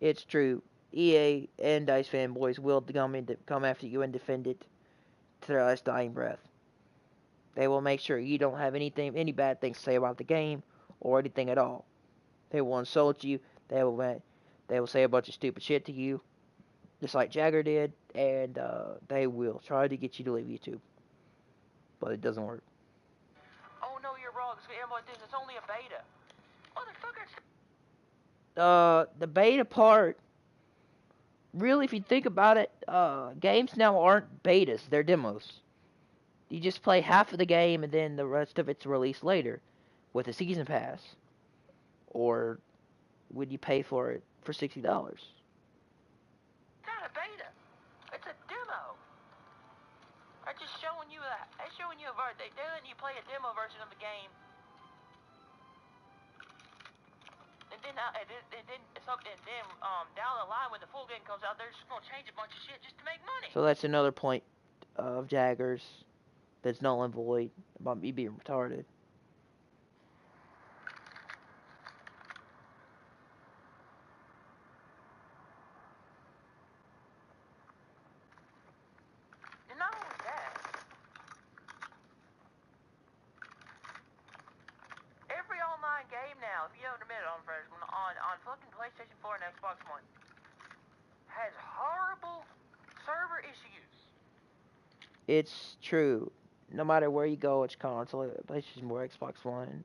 It's true. EA and DICE fanboys will come after you and defend it to their last dying breath. They will make sure you don't have any bad things to say about the game or anything at all. They will insult you. They will say a bunch of stupid shit to you, just like Jagger did, and they will try to get you to leave YouTube, but it doesn't work. Oh no, you're wrong. It's only a beta. Motherfuckers. The beta part, really, if you think about it, games now aren't betas; they're demos. You just play half of the game, and then the rest of it's released later with a season pass, or would you pay for it for $60? They let you play a demo version of the game. And then down the line when the full game comes out, they're just gonna change a bunch of shit just to make money. So that's another point of Jaggers that's null and void about me being retarded. And not only that, every online game now, if you don't admit it on fucking PlayStation 4 and Xbox One, has horrible server issues. It's true. No matter where you go, it's console, PlayStation 4, Xbox One.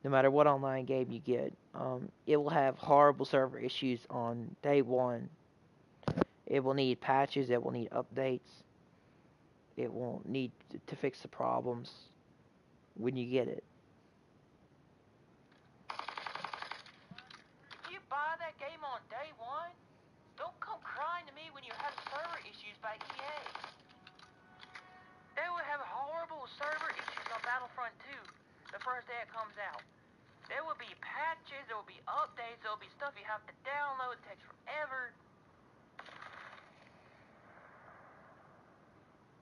No matter what online game you get, it will have horrible server issues on day one. It will need patches. It will need updates. It will need to fix the problems when you get it. If you buy that game on day one, don't come crying to me when you have server issues by EA. They will have horrible server issues on Battlefront 2 the first day it comes out. There will be patches, there will be updates, there will be stuff you have to download, it takes forever.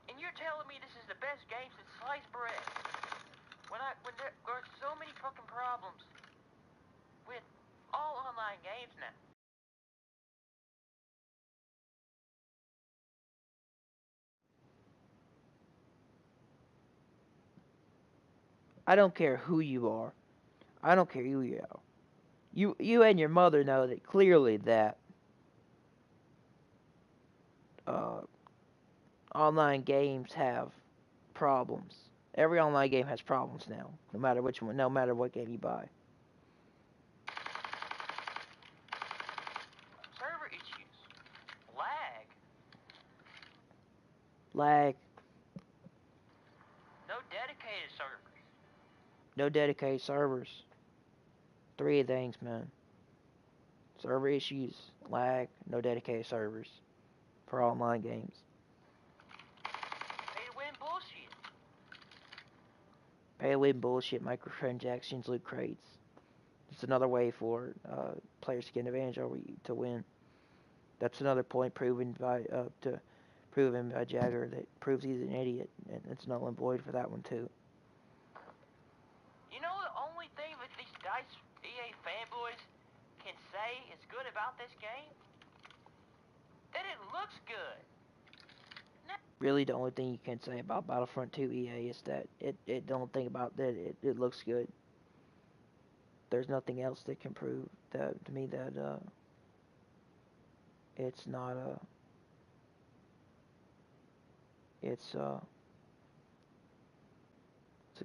And you're telling me this is the best game since sliced bread. When there are so many fucking problems with all online games now. I don't care who you are. I don't care who you are. You and your mother know that clearly that uh, online games have problems. Every online game has problems now, no matter which one, no matter what game you buy. Server issues. Lag. Lag, No dedicated servers. no dedicated servers. Three things, man. Server issues, lag, no dedicated servers for online games. Pay to win bullshit. Pay to win bullshit, microtransactions, loot crates. It's another way for players to get advantage over you to win. That's another point proven by Jagger that proves he's an idiot, and it's null and void for that one too. You know the only thing that these DICE EA fanboys can say is good about this game? That it looks good. Really, the only thing you can say about Battlefront 2 EA is that it don't think about that it looks good. There's nothing else that can prove that to me that it's not it's a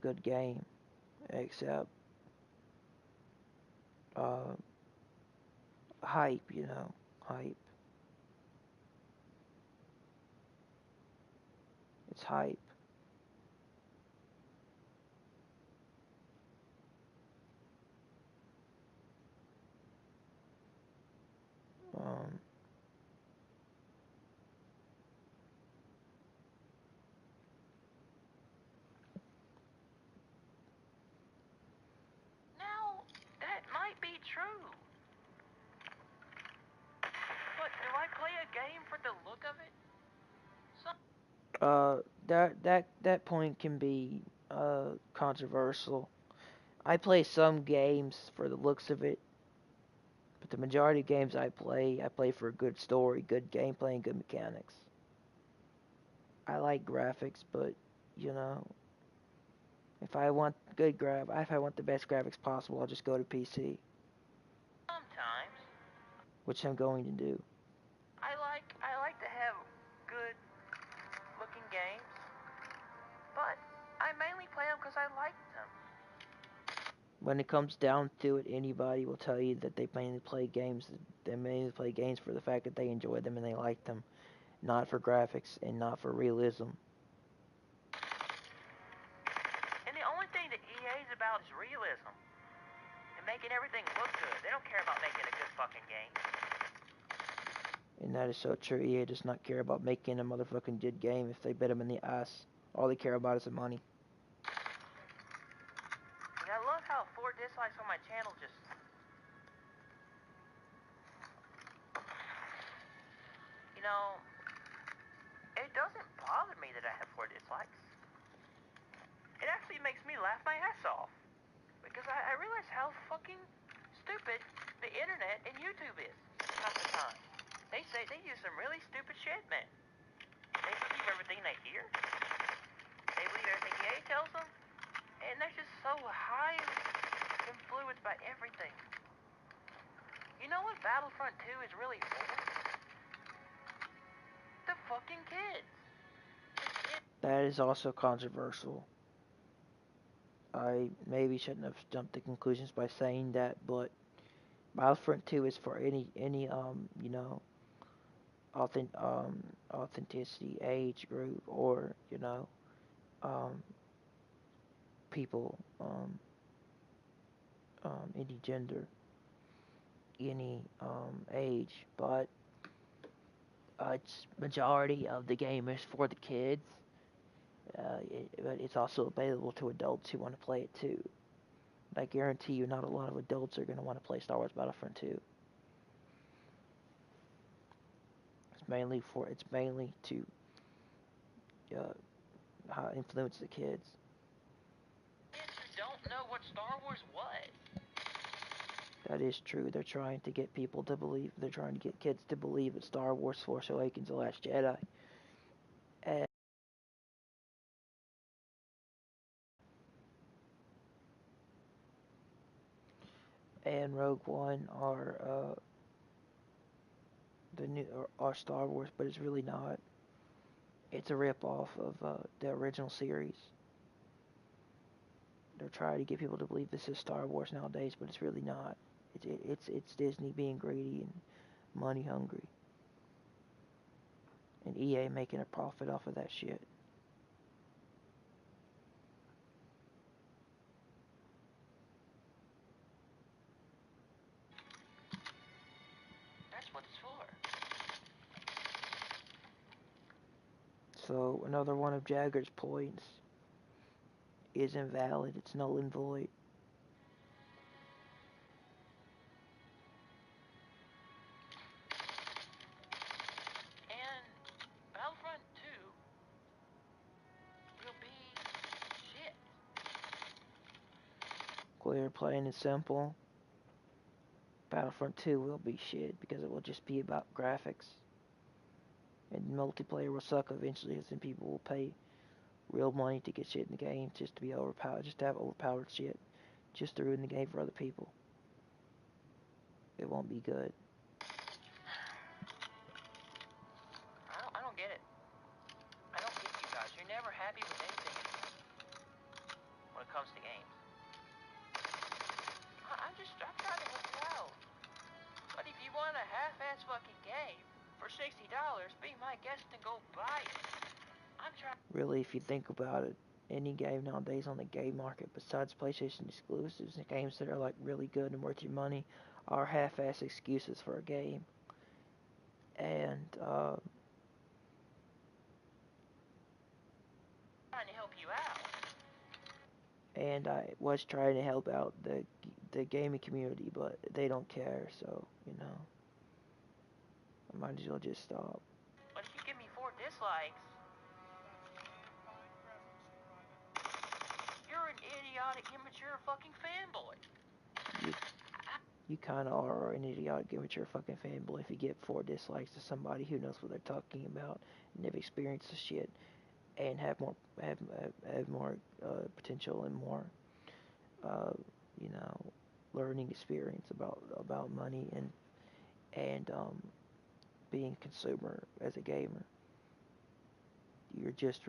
good game, except hype, hype. It's hype. Um, Now, that might be true. But do I play a game for the look of it? that point can be controversial. I play some games for the looks of it, but the majority of games I play for a good story, good gameplay, and good mechanics. I like graphics, but you know, if I want if I want the best graphics possible, I'll just go to PC, Sometimes which I'm going to do. I like to have good looking games, but I mainly play them because I like them. When it comes down to it, anybody will tell you that they mainly play games. They mainly play games for the fact that they enjoy them and they like them, not for graphics and not for realism. And the only thing that EA is about is realism and making everything look good. They don't care about making a good fucking game. And that is so true. EA does not care about making a motherfucking good game if they bit them in the ass. All they care about is the money. And I love how 4 dislikes on my channel just... You know, it doesn't bother me that I have 4 dislikes. It actually makes me laugh my ass off. Because I realize how fucking stupid the internet and YouTube is half the time. They use some really stupid shit, man. They believe everything they hear. They believe everything EA tells them. And they're just so highly influenced by everything. You know what Battlefront 2 is really for? The fucking kids. That is also controversial. I maybe shouldn't have jumped to conclusions by saying that, but Battlefront 2 is for any you know, authenticity, age group, or you know, people, any gender, any age, but it's majority of the game is for the kids. But it's also available to adults who want to play it too. I guarantee you, not a lot of adults are going to want to play Star Wars Battlefront 2. It's mainly to influence the kids. Kids who don't know what Star Wars was. That is true. They're trying to get people to believe. They're trying to get kids to believe that Star Wars: Force Awakens, The Last Jedi, and Rogue One are the new are Star Wars, but it's really not. It's a rip off of the original series. They're trying to get people to believe this is Star Wars nowadays, but it's really not. It's Disney being greedy and money hungry, and EA making a profit off of that shit. That's what it's for. So another one of Jagger's points is invalid. It's null and void. And Battlefront 2 will be shit. Clear, plain, and simple. Battlefront 2 will be shit because it will just be about graphics. And multiplayer will suck eventually, and people will pay real money to get shit in the game just to be overpowered, just to have overpowered shit, just to ruin the game for other people. It won't be good. I don't get it. I don't get you guys. You're never happy with anything when it comes to games. I'm trying to help you out. But if you want a half-ass fucking game for $60, be my guest and go buy it. I'm trying. Really, if you think about it, any game nowadays on the game market, besides PlayStation exclusives and games that are like really good and worth your money, are half-ass excuses for a game. And Trying to help you out. I was trying to help out the gaming community, but they don't care. So you know, I might as well just stop. But if you give me 4 dislikes, you're an idiotic, immature fucking fanboy. You kind of are an idiotic, immature fucking fanboy if you get 4 dislikes to somebody who knows what they're talking about and they've experienced the shit and have more potential and more uh, you know, learning experience about money and being a consumer as a gamer. You're just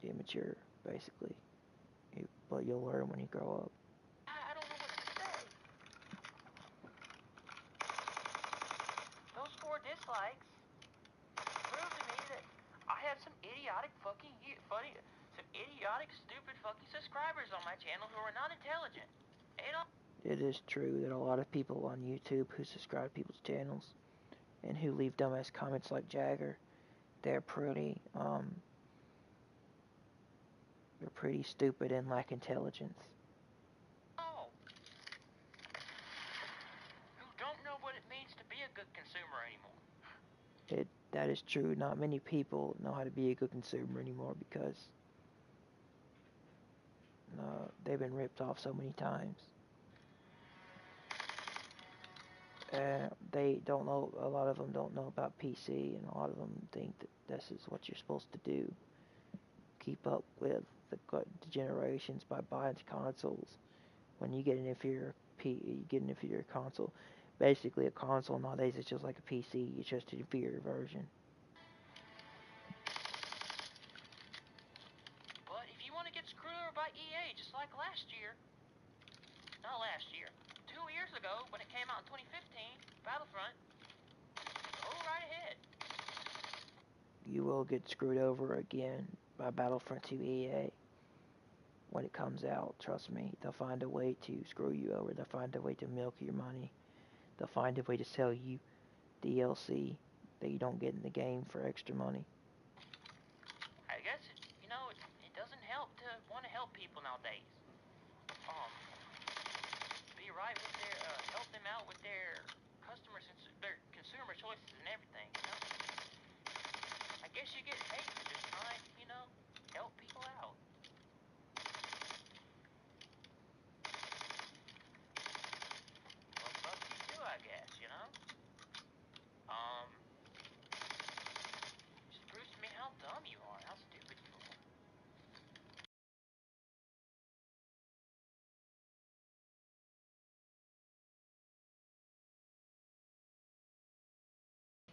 immature basically. But you'll learn when you grow up. I don't know what to say. Those 4 dislikes prove to me that I have some idiotic fucking funny, some idiotic stupid fucking subscribers on my channel who are not intelligent. They don't. It is true that a lot of people on YouTube who subscribe to people's channels and who leave dumbass comments like Jagger, they're pretty stupid and lack intelligence. Oh. Who don't know what it means to be a good consumer anymore. That is true. Not many people know how to be a good consumer anymore because they've been ripped off so many times. They don't know. A lot of them don't know about PC, and a lot of them think that this is what you're supposed to do. Keep up with the generations by buying consoles. When you get an inferior console. Basically, a console nowadays is just like a PC. It's just an inferior version. But if you want to get screwed over by EA, just like last year, not last year, 2 years ago when it came out in 2015, Battlefront, go right ahead. You will get screwed over again by Battlefront 2 EA when it comes out. Trust me, they'll find a way to screw you over. They'll find a way to milk your money. They'll find a way to sell you DLC that you don't get in the game for extra money. I guess it doesn't help to want to help people nowadays. Be right with help them out with their their consumer choices and everything. I guess you get paid for just trying, help people out. Well, fuck you too, I guess, just proves to me how dumb you are, how stupid you are.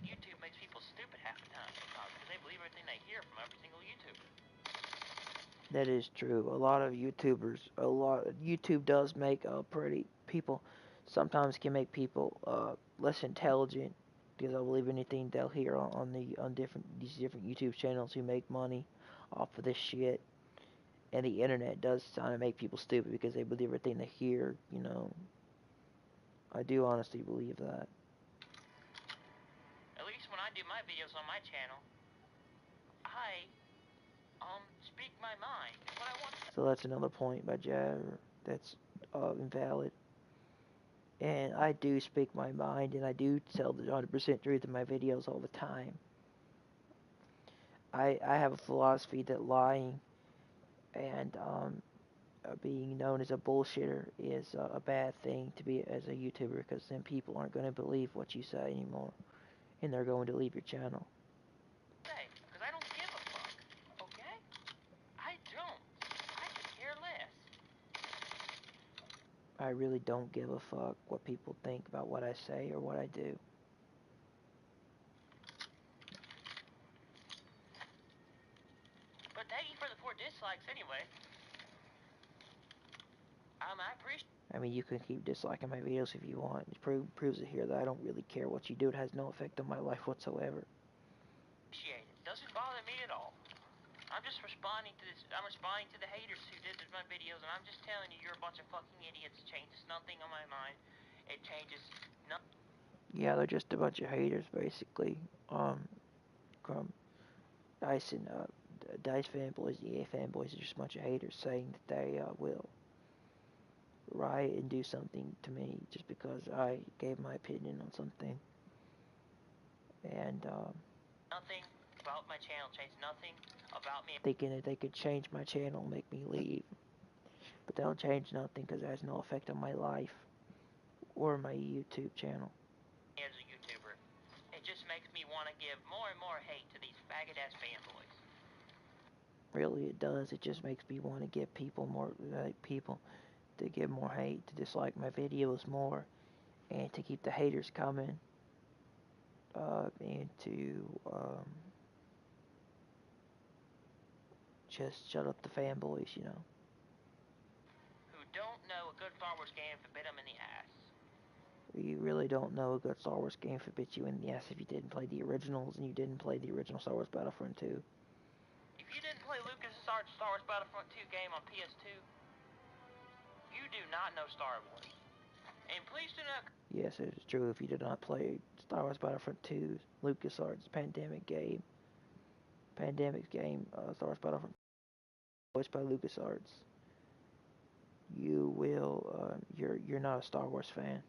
YouTube makes people stupid half the time sometimes because they believe everything they hear from every single YouTuber. That is true. YouTube does make people sometimes can make people less intelligent because they'll believe anything they'll hear on these different YouTube channels who make money off of this shit. And the internet does kind of make people stupid because they believe everything they hear. I do honestly believe that. At least when I do my videos on my channel, I speak my mind. What I want. So that's another point by Jabber that's invalid. And I do speak my mind, and I do tell the 100% truth in my videos all the time. I have a philosophy that lying and being known as a bullshitter is a bad thing to be as a YouTuber because then people aren't going to believe what you say anymore, and they're going to leave your channel. Because I don't give a fuck, okay? I don't. I could care less. I really don't give a fuck what people think about what I say or what I do. But thank you for the 4 dislikes anyway. I appreciate. I mean, you can keep disliking my videos if you want. It proves it here that I don't really care what you do. It has no effect on my life whatsoever. It doesn't bother me at all. I'm just responding to this. I'm responding to the haters who did my videos, and I'm just telling you, you're a bunch of fucking idiots. It changes nothing on my mind. It changes nothing. Yeah, they're just a bunch of haters, basically. Dice and Dice fanboys, EA fanboys are just a bunch of haters saying that they will riot and do something to me just because I gave my opinion on something. And Nothing about my channel changed nothing about me. thinking that they could change my channel and make me leave. But they'll change nothing because it has no effect on my life or my YouTube channel. As a YouTuber, it just makes me want to give more and more hate to these faggot-ass fanboys. Really, it does. It just makes me want to give people to give more hate, to dislike my videos more, and to keep the haters coming, and to just shut up the fanboys, Who don't know a good Star Wars game if it bit them in the ass. You really don't know a good Star Wars game if it bit you in the ass if you didn't play the originals and you didn't play the original Star Wars Battlefront 2. If you didn't play LucasArts Star Wars Battlefront 2 game on PS2, you do not know Star Wars. And please do not. Yes, it is true if you did not play Star Wars Battlefront 2's LucasArts Pandemic game. Pandemic's game, Star Wars Battlefront, voiced by LucasArts. You're not a Star Wars fan.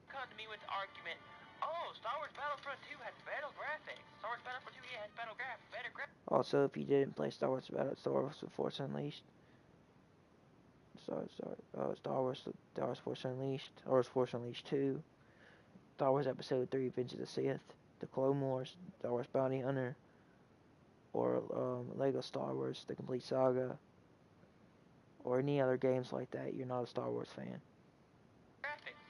Come to me with the argument, oh, Star Wars Battlefront 2 has better graphics. Star Wars Battlefront 2 has better graphics. Also, if you didn't play Star Wars Force Unleashed, Star Wars Force Unleashed, Star Wars Force Unleashed 2, Star Wars Episode 3, Revenge of the Sith, The Clone Wars, Star Wars Bounty Hunter, or Lego Star Wars, The Complete Saga, or any other games like that, you're not a Star Wars fan. Graphics.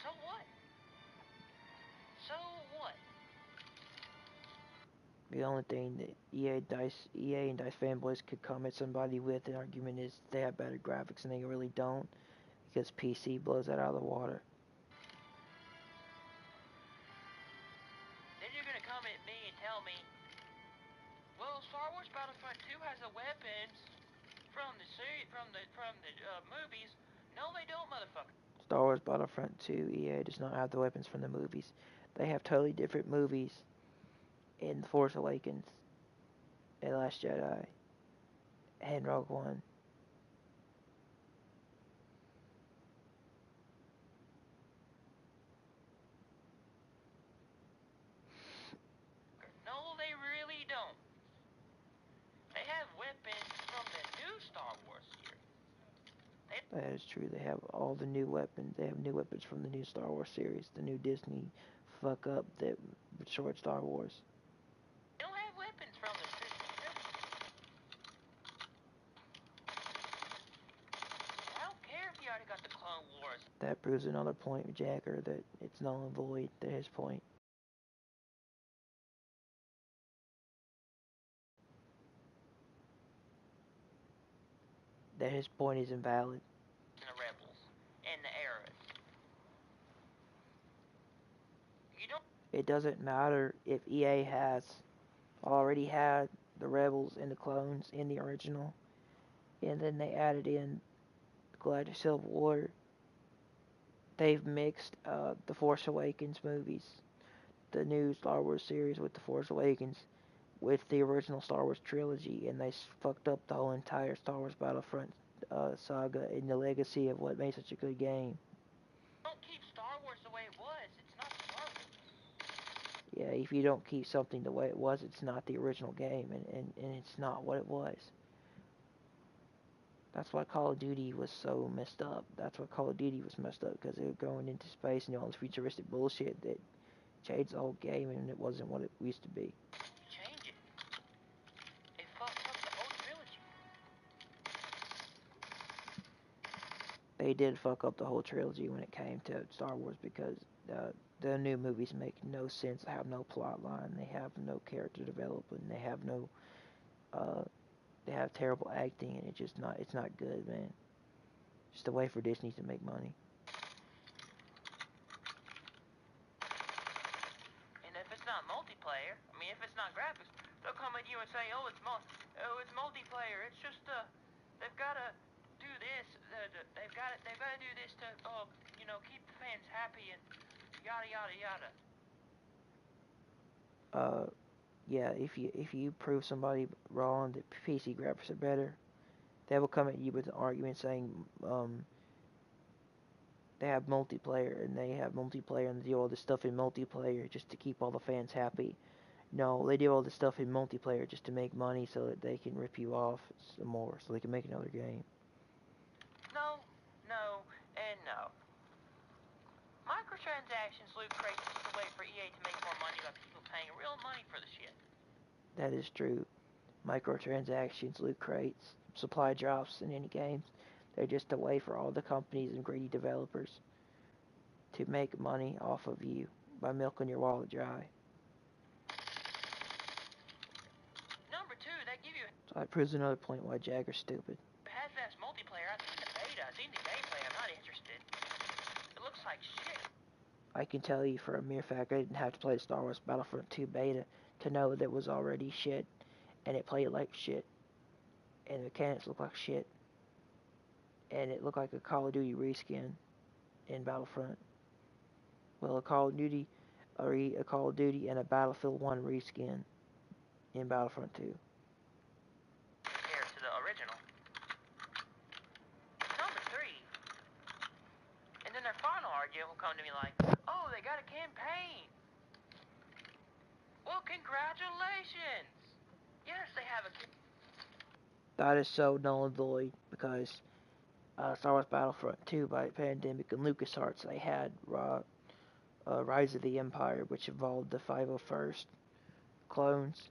So what? So what? The only thing that EA and DICE fanboys could come at somebody with an argument is they have better graphics, and they really don't, because PC blows that out of the water. Then you're gonna come at me and tell me, well, Star Wars Battlefront 2 has the weapons from the movies. No, they don't, motherfucker. Star Wars Battlefront 2, EA does not have the weapons from the movies. They have totally different movies in The Force Awakens, The Last Jedi, and Rogue One. No, they really don't. They have weapons from the new Star Wars series. That is true. They have all the new weapons. They have new weapons from the new Star Wars series, the new Disney fuck up that destroyed Star Wars. They don't have weapons from the series. I don't care if you already got the Clone Wars. That proves another point, Jagger, that it's null and void. To his point. That his point is invalid. And the Rebels and the Eras. You don't. It doesn't matter if EA has already had the Rebels and the clones in the original, and then they added in Galactic Civil War. They've mixed the Force Awakens movies, the new Star Wars series with the Force Awakens, with the original Star Wars trilogy, and they fucked up the whole entire Star Wars Battlefront saga and the legacy of what made such a good game. Don't keep Star Wars the way it was. It's not Star Wars. Yeah, if you don't keep something the way it was, it's not the original game, and it's not what it was. That's why Call of Duty was so messed up. That's why Call of Duty was messed up, because they were going into space and all this futuristic bullshit that changed the whole game, and it wasn't what it used to be. Change it. It fucked up the whole trilogy. They did fuck up the whole trilogy when it came to Star Wars, because the new movies make no sense. They have no plot line. They have no character development. They have no they have terrible acting, and it's not good, man. Just a way for Disney to make money. And if it's not multiplayer, if it's not graphics, they'll come at you and say, oh, it's multiplayer. It's just they've got to do this. They've got to do this to keep the fans happy and yada yada yada. Yeah, if you prove somebody wrong that PC graphics are better, they will come at you with an argument saying they have multiplayer and they do all this stuff in multiplayer just to keep all the fans happy. No, they do all this stuff in multiplayer just to make money so that they can rip you off some more, so they can make another game. No, no, and no. Microtransactions loot crates is just a way for EA to make more money by people paying real money for the shit. That is true. Microtransactions, loot crates, supply drops in any games, they're just a way for all the companies and greedy developers to make money off of you by milking your wallet dry. Number two, they give you So that proves another point why Jagger's stupid. half-ass multiplayer. I've seen the beta. I've seen the gameplay. I'm not interested. It looks like shit. I can tell you for a mere fact I didn't have to play the Star Wars Battlefront 2 beta to know that it was already shit, and it played like shit, and the mechanics looked like shit, and it looked like a Call of Duty reskin in Battlefront. Well, a Call of Duty and a Battlefield 1 reskin. in Battlefront 2. Compared to the original. Number 3. And then their final argument will come to me like, oh, they got a campaign. Well, congratulations. Yes, they have a campaign. That is so null and void because Star Wars Battlefront 2 by Pandemic and LucasArts, they had Rise of the Empire, which involved the 501st clones.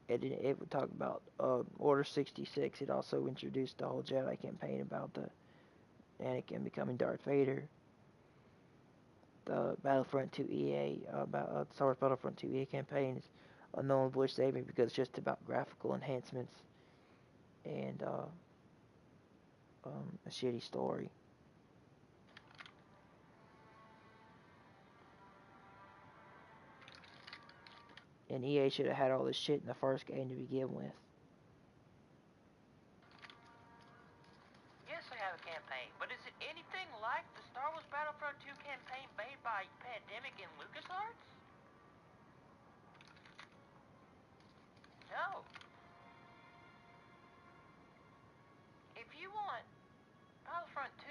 It would talk about Order 66. It also introduced the whole Jedi campaign about the Anakin becoming Darth Vader. The Battlefront 2 EA, Star Wars Battlefront 2 EA campaign is a null and void statement because it's just about graphical enhancements and a shitty story. And EA should have had all this shit in the first game to begin with. Yes, they have a campaign, but is it anything like the Star Wars Battlefront 2 campaign made by Pandemic and LucasArts? No. If you want Battlefront 2,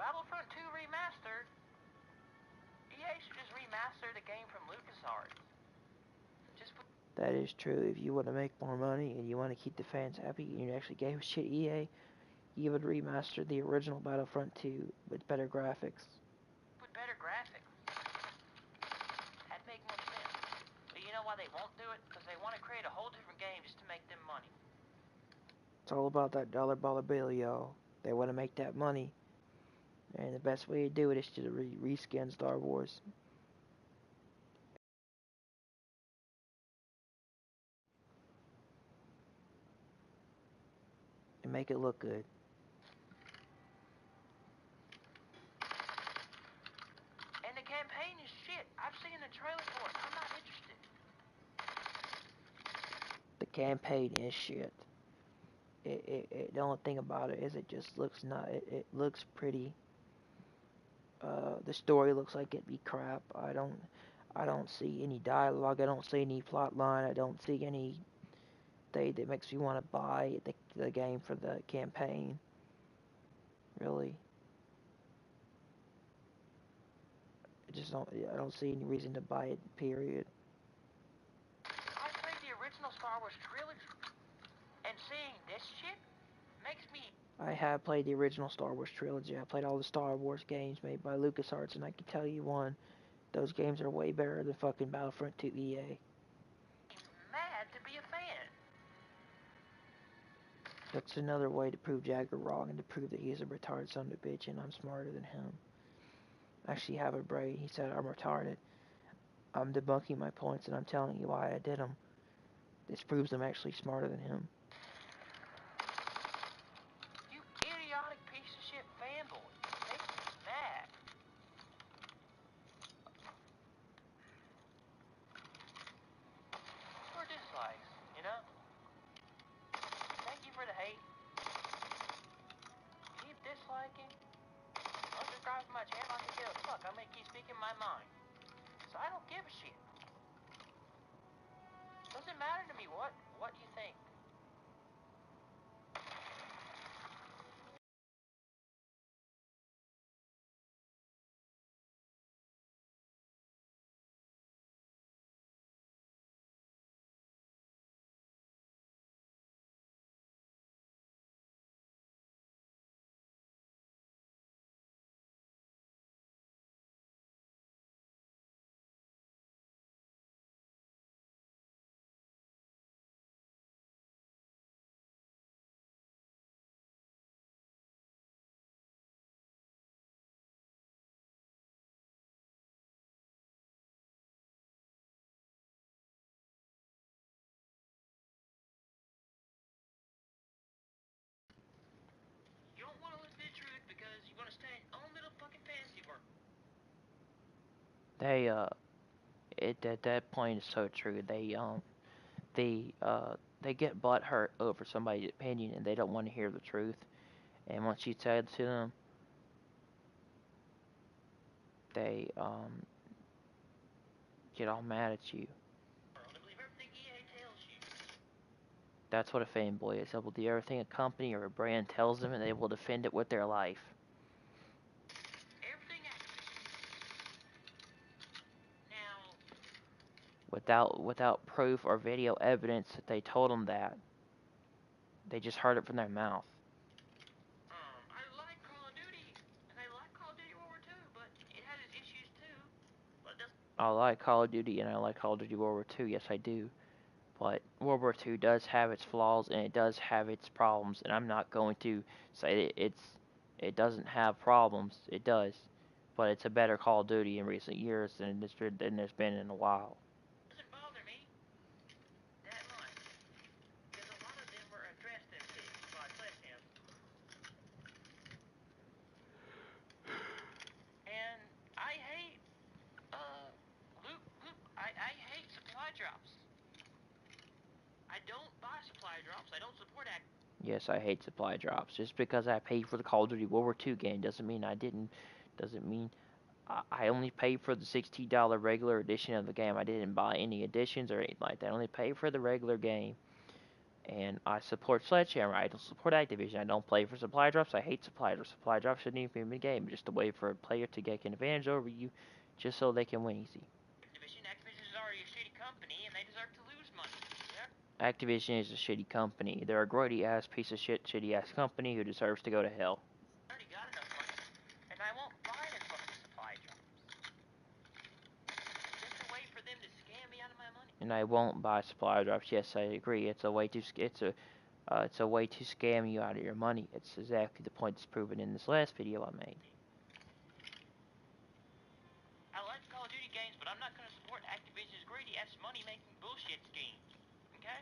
Battlefront 2 Remastered, EA should just remaster the game from LucasArts. That is true. If you want to make more money and you want to keep the fans happy and you actually gave a shit EA, you would remaster the original Battlefront 2 with better graphics. With better graphics? That'd make more sense. But you know why they won't do it? Because they want to create a whole different game just to make them money. It's all about that dollar bill, y'all. They want to make that money. And the best way to do it is to reskin Star Wars. And make it look good. And the campaign is shit. I've seen the trailer for it. I'm not interested. The campaign is shit. The only thing about it is it just looks not. It looks pretty. The story looks like it'd be crap. I don't see any dialogue. I don't see any plot line. I don't see anything that makes me want to buy the game for the campaign. Really. I don't see any reason to buy it, period. I played the original Star Wars trilogy, and seeing this shit makes me... I have played the original Star Wars trilogy. I played all the Star Wars games made by LucasArts, and I can tell you one, those games are way better than fucking Battlefront 2 EA. mad to be a fan. That's another way to prove Jagger wrong and to prove that he's a retarded son of a bitch and I'm smarter than him. I actually have a brain. He said I'm retarded. I'm debunking my points and I'm telling you why I did them. This proves I'm actually smarter than him. You idiotic piece of shit fanboy. Makes me mad. Or dislikes, you know? Thank you for the hate. Keep disliking. Unsubscribe from my channel, I can give a fuck. I may keep speaking my mind. So I don't give a shit. Doesn't matter to me what you think. You don't want to listen to the truth because you want to stay in your own little fucking fantasy world. That point is so true. They get butthurt over somebody's opinion and they don't want to hear the truth. And once you say it to them, they get all mad at you. They believe everything EA tells you. That's what a fanboy is. They will do everything a company or a brand tells them, and they will defend it with their life. Everything now. Without proof or video evidence that they told them that. They just heard it from their mouth. I like Call of Duty, and I like Call of Duty World War II, but it has its issues too. But I like Call of Duty and I like Call of Duty World War II. Yes, I do. But World War II does have its flaws and it does have its problems, and I'm not going to say that it doesn't have problems. It does, but it's a better Call of Duty in recent years than there's been in a while. it doesn't bother me that much, because a lot of them were addressed and fixed by Sledgehammer. And I hate, I hate supply drops. I don't buy supply drops. I don't support act. Yes, I hate supply drops. Just because I paid for the Call of Duty World War II game doesn't mean I didn't. Doesn't mean I only paid for the $60 regular edition of the game. I didn't buy any additions or anything like that. I only paid for the regular game. And I support Sledgehammer. I don't support Activision. I don't play for supply drops. I hate supply drops. Supply drops shouldn't even be in the game. Just a way for a player to get an advantage over you, just so they can win easy. Activision is already a shitty company, and they deserve to lose money. Activision is a shitty company. They're a grody ass piece of shit, shitty ass company who deserves to go to hell. I already got enough money, and I won't buy their fucking supply drops. Just a way for them to scam me out of my money. And I won't buy supply drops. Yes, I agree. It's a way to scam you out of your money. It's exactly the point that's proven in this last video I made. I like Call of Duty games, but I'm not going to support Activision's greedy ass money-making bullshit scheme. Okay?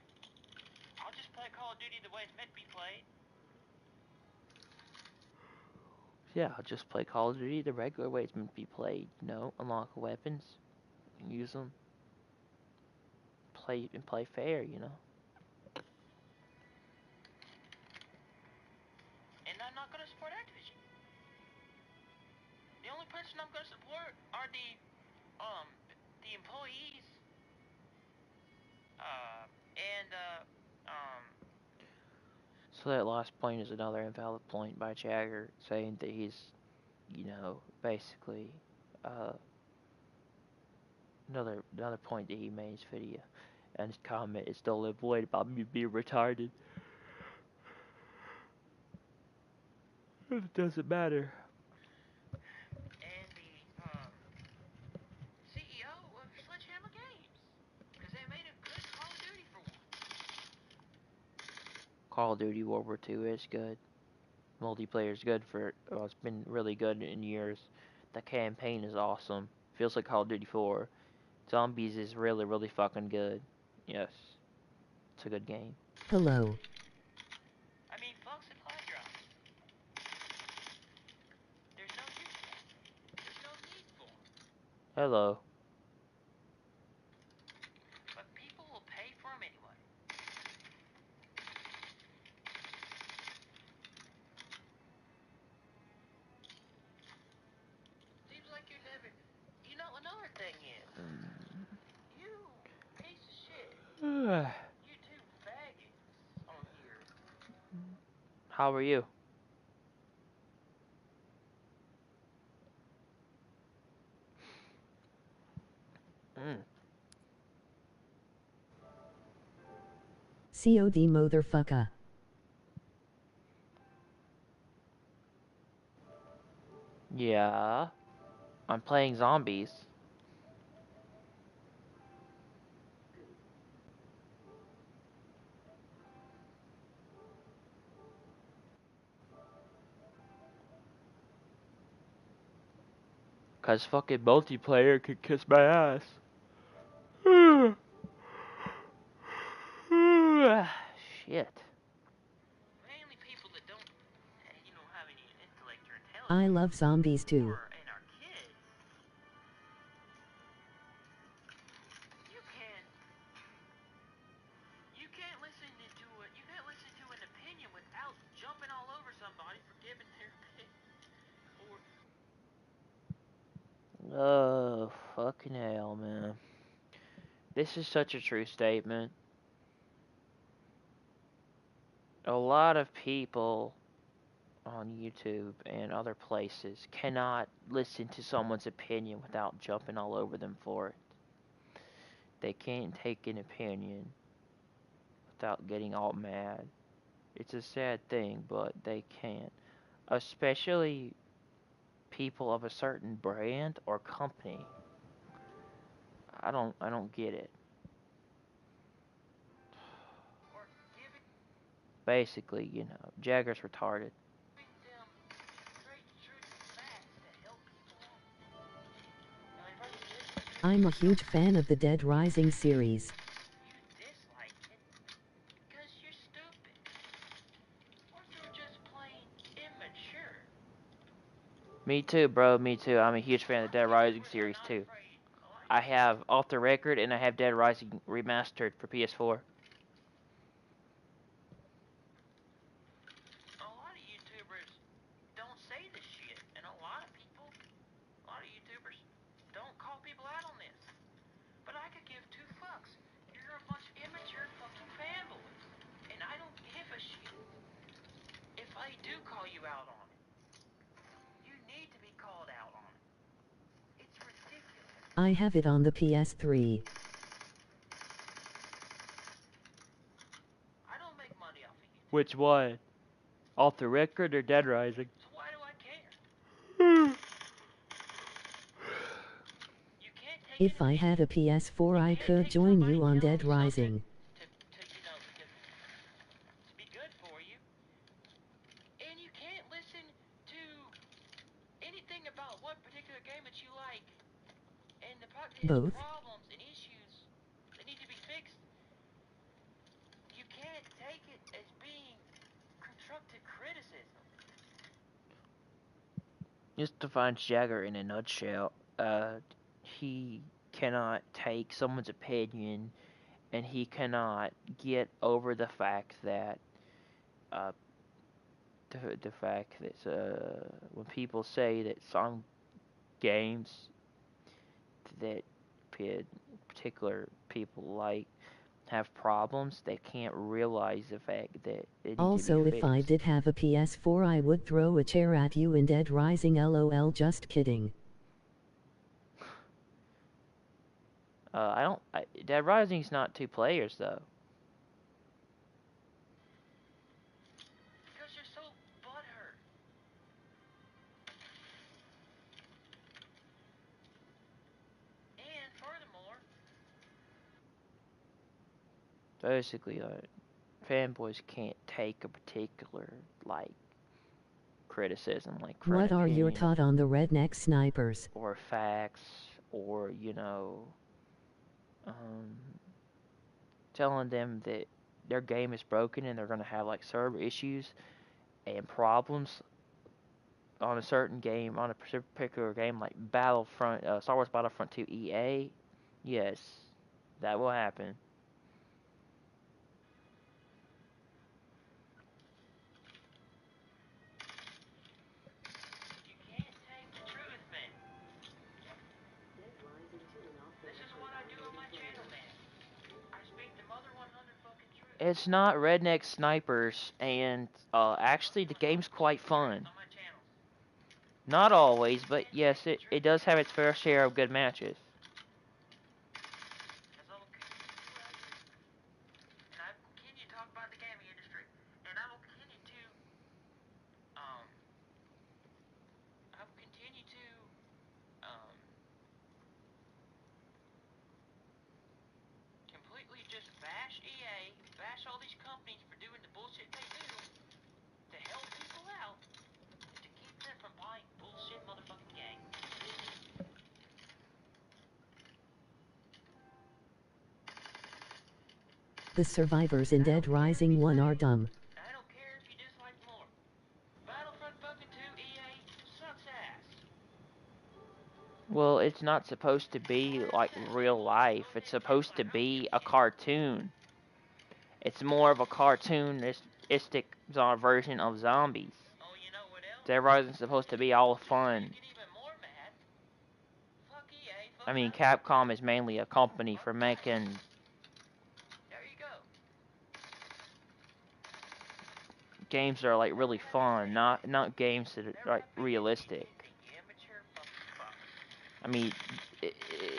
I'll just play Call of Duty the way it's meant to be played. Yeah, I'll just play Call of Duty the regular way it's meant to be played. You know, unlock weapons, use them, play fair. You know. And I'm not going to support Activision. The only person I'm going to support are the employees, So that last point is another invalid point by Jagger, saying that he's, you know, basically, another point that he made in his video, and his comment is still avoid about me being retarded. It doesn't matter. and the CEO of Sledgehammer Games, because they made a good Call of Duty for once. Call of Duty World War II is good. Multiplayer is good it's been really good in years. The campaign is awesome. Feels like Call of Duty 4. Zombies is really, really fucking good. Yes. It's a good game. Hello. I mean, fuck supply drops. There's no use for them. There's no need for them. Hello. But people will pay for them anyway. Seems like you're never... You know, another thing is... You piece of shit. You two faggots on here. How are you? COD motherfucker. Yeah. I'm playing zombies. Cause fucking multiplayer could kiss my ass. Shit. Mainly people that don't, have any intellect or intelligence. I love zombies too. And our kids. You can't listen to it. You can't listen to an opinion without jumping all over somebody for giving their opinion. Or Oh, fucking hell, man. This is such a true statement. A lot of people on YouTube and other places cannot listen to someone's opinion without jumping all over them for it. They can't take an opinion without getting all mad. It's a sad thing, but they can't. Especially people of a certain brand or company. I don't get it. Basically, Jagger's retarded. I'm a huge fan of the Dead Rising series. You dislike it because you're stupid. Or you're just plain immature. Me too, bro. Me too. I'm a huge fan of the Dead Rising series too. I have Off the Record and I have Dead Rising Remastered for PS4. A lot of YouTubers don't say this shit, and a lot of YouTubers don't call people out on this. But I could give two fucks. You're a bunch of immature fucking fanboys, and I don't give a shit if I do call you out on it. You need to be called out on it. It's ridiculous. I have it on the PS3. I don't make money off of you. Which one? Off the Record or Dead Rising? So why do I care? You can't take If I had a PS4, I could join you on Dead Rising. To be good for you. And you can't listen to anything about what particular game that you like and the Both. problems and issues that need to be fixed. You can't take it as being constructive criticism. Just to find Jagger in a nutshell, he cannot take someone's opinion, and he cannot get over the fact that, uh, the fact that when people say that some games that particular people like have problems, they can't realize the fact that they need Also, to be if fixed. I did have a PS4, I would throw a chair at you in Dead Rising. LOL, just kidding. Dead Rising's not 2 players though. Because you're so butthurt. And furthermore, Basically, fanboys can't take a particular criticism, like for an What are your opinion thoughts on the redneck snipers? or facts, or telling them that their game is broken and they're gonna have like server issues and problems on a certain game, on a particular game like Battlefront, Star Wars Battlefront 2 EA. Yes, that will happen. you can't take the truth, man. This is what I do on my channel, man. I speak the mother 100 fucking truth. It's not redneck snipers, and actually the game's quite fun. On my channel. Not always, but yes, it does have its fair share of good matches. Because I will and I will continue to talk about the gaming industry. And I will continue to, completely just bash EA, bash all these companies for doing the bullshit they do to help people out, to keep them from buying bullshit motherfucking games. The survivors in Dead Rising 1 are dumb. I don't care if you dislike more. Battlefront fucking 2 EA sucks ass. Well, it's not supposed to be like real life. It's supposed to be a cartoon. It's more of a cartoonistic version of zombies. Oh, you know what else? Dead Rising's supposed to be all fun. Get even more mad. Fuck EA I mean, Capcom is mainly a company for making There you go. games that are like really fun, not games that are like realistic. You immature fucking fuck. I mean,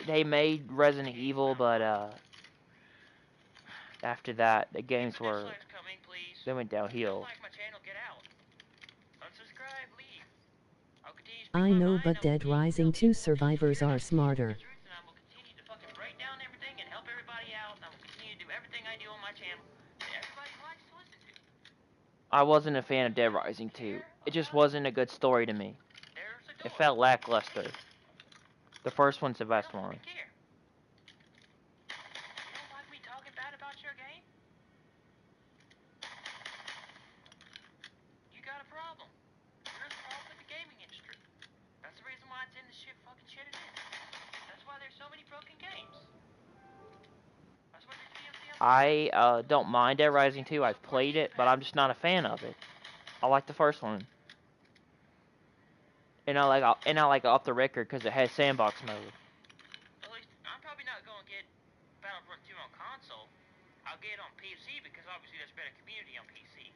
they made Resident Evil, but after that, the games were Dislikes coming, please. they went If you don't downhill. like my channel, get out. Unsubscribe, leave. I'll continue to speak I my know, mind. but I will Dead continue to Rising tell 2 people what they survivors should are hear. smarter. The truth, and I will continue to fucking break down everything and help everybody out. And I will continue to do everything I do on my channel that everybody likes to listen to. I wasn't a fan of Dead Rising 2. It just wasn't a good story to me. There's a door. It felt lackluster. The first one's the I best don't one. fucking care. You don't like me talking bad about your game? You got a problem. You're the problem with the gaming industry. That's the reason why it's in the fucking shit it is. That's why there's so many broken games. That's why there's DLC after I don't mind Dead Rising 2. I've played it, but I'm just not a fan of it. I like the first one. And I like Off the Record because it has sandbox mode. At least I'm probably not going to get Battlefront 2 on console. I'll get it on PC because obviously there's better community on PC.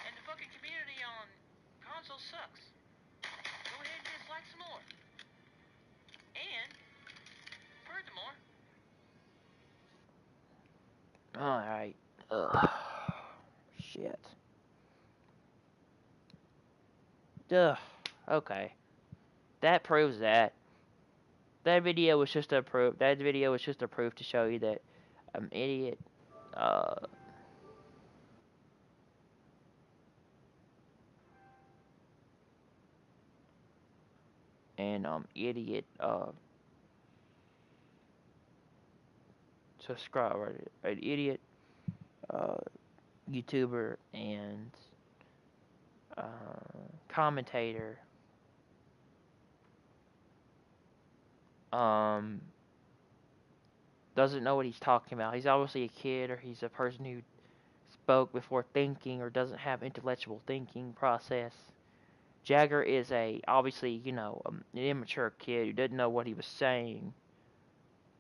And the fucking community on console sucks. Go ahead and dislike some more. And furthermore, Alright. Ugh. Shit. Ugh. Okay. That proves that. That video was just a proof. That video was just a proof to show you that I'm an idiot. And idiot. Subscriber. An idiot. YouTuber and commentator. Doesn't know what he's talking about. He's obviously a kid, or he's a person who spoke before thinking, or doesn't have intellectual thinking process. Jagger is obviously, an immature kid who didn't know what he was saying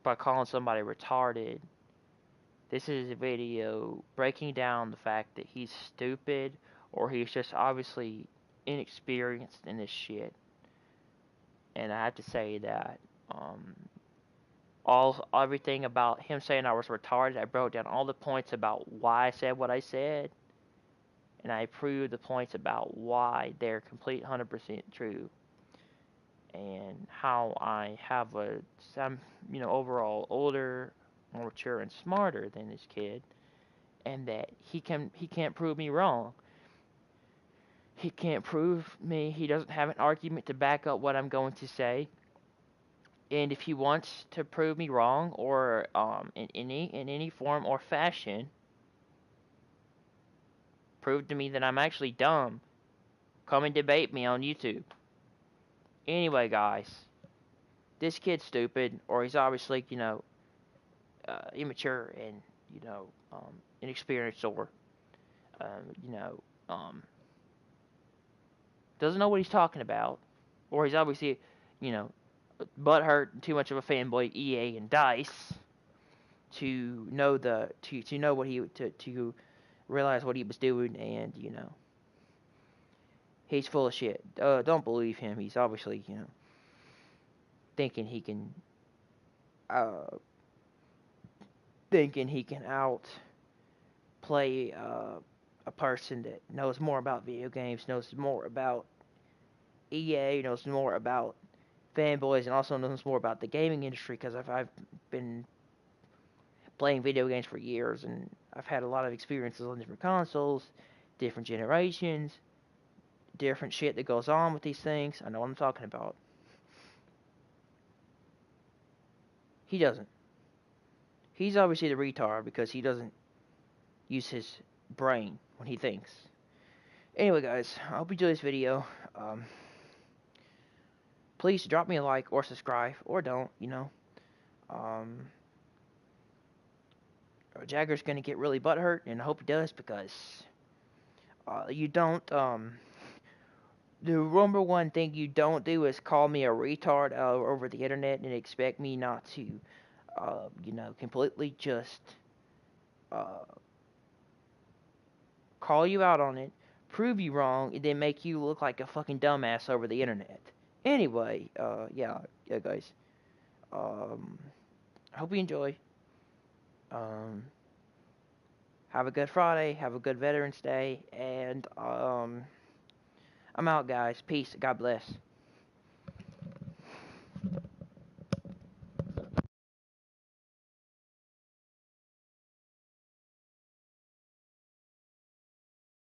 by calling somebody retarded. This is a video breaking down the fact that he's stupid, or he's just obviously inexperienced in this shit. And I have to say that everything about him saying I was retarded, I broke down all the points about why I said what I said, and I proved the points about why they're complete 100% true, and how I'm overall older, more mature, and smarter than this kid, and that he can't prove me wrong. He can't prove me. He doesn't have an argument to back up what I'm going to say. And if he wants to prove me wrong, or in any form or fashion, prove to me that I'm actually dumb, come and debate me on YouTube. Anyway, guys, this kid's stupid, or he's obviously immature and inexperienced, or doesn't know what he's talking about, or he's obviously butthurt and too much of a fanboy of EA and DICE to know what he to realize what he was doing, and he's full of shit. Don't believe him. He's obviously thinking he can outplay a person that knows more about video games, knows more about EA, knows more about fanboys, and also knows more about the gaming industry, because I've been playing video games for years, and I've had a lot of experiences on different consoles, different generations, different shit that goes on with these things. I know what I'm talking about. He doesn't. He's obviously the retard because he doesn't use his brain when he thinks. Anyway, guys, I hope you enjoy this video. Please drop me a like or subscribe, or don't, Jagger's gonna get really butthurt, and I hope he does, because you don't the number one thing you don't do is call me a retard over the internet and expect me not to, completely just call you out on it, prove you wrong, and then make you look like a fucking dumbass over the internet. Anyway, yeah, guys. I hope you enjoy. Have a good Friday. Have a good Veterans Day, and I'm out, guys. Peace. God bless.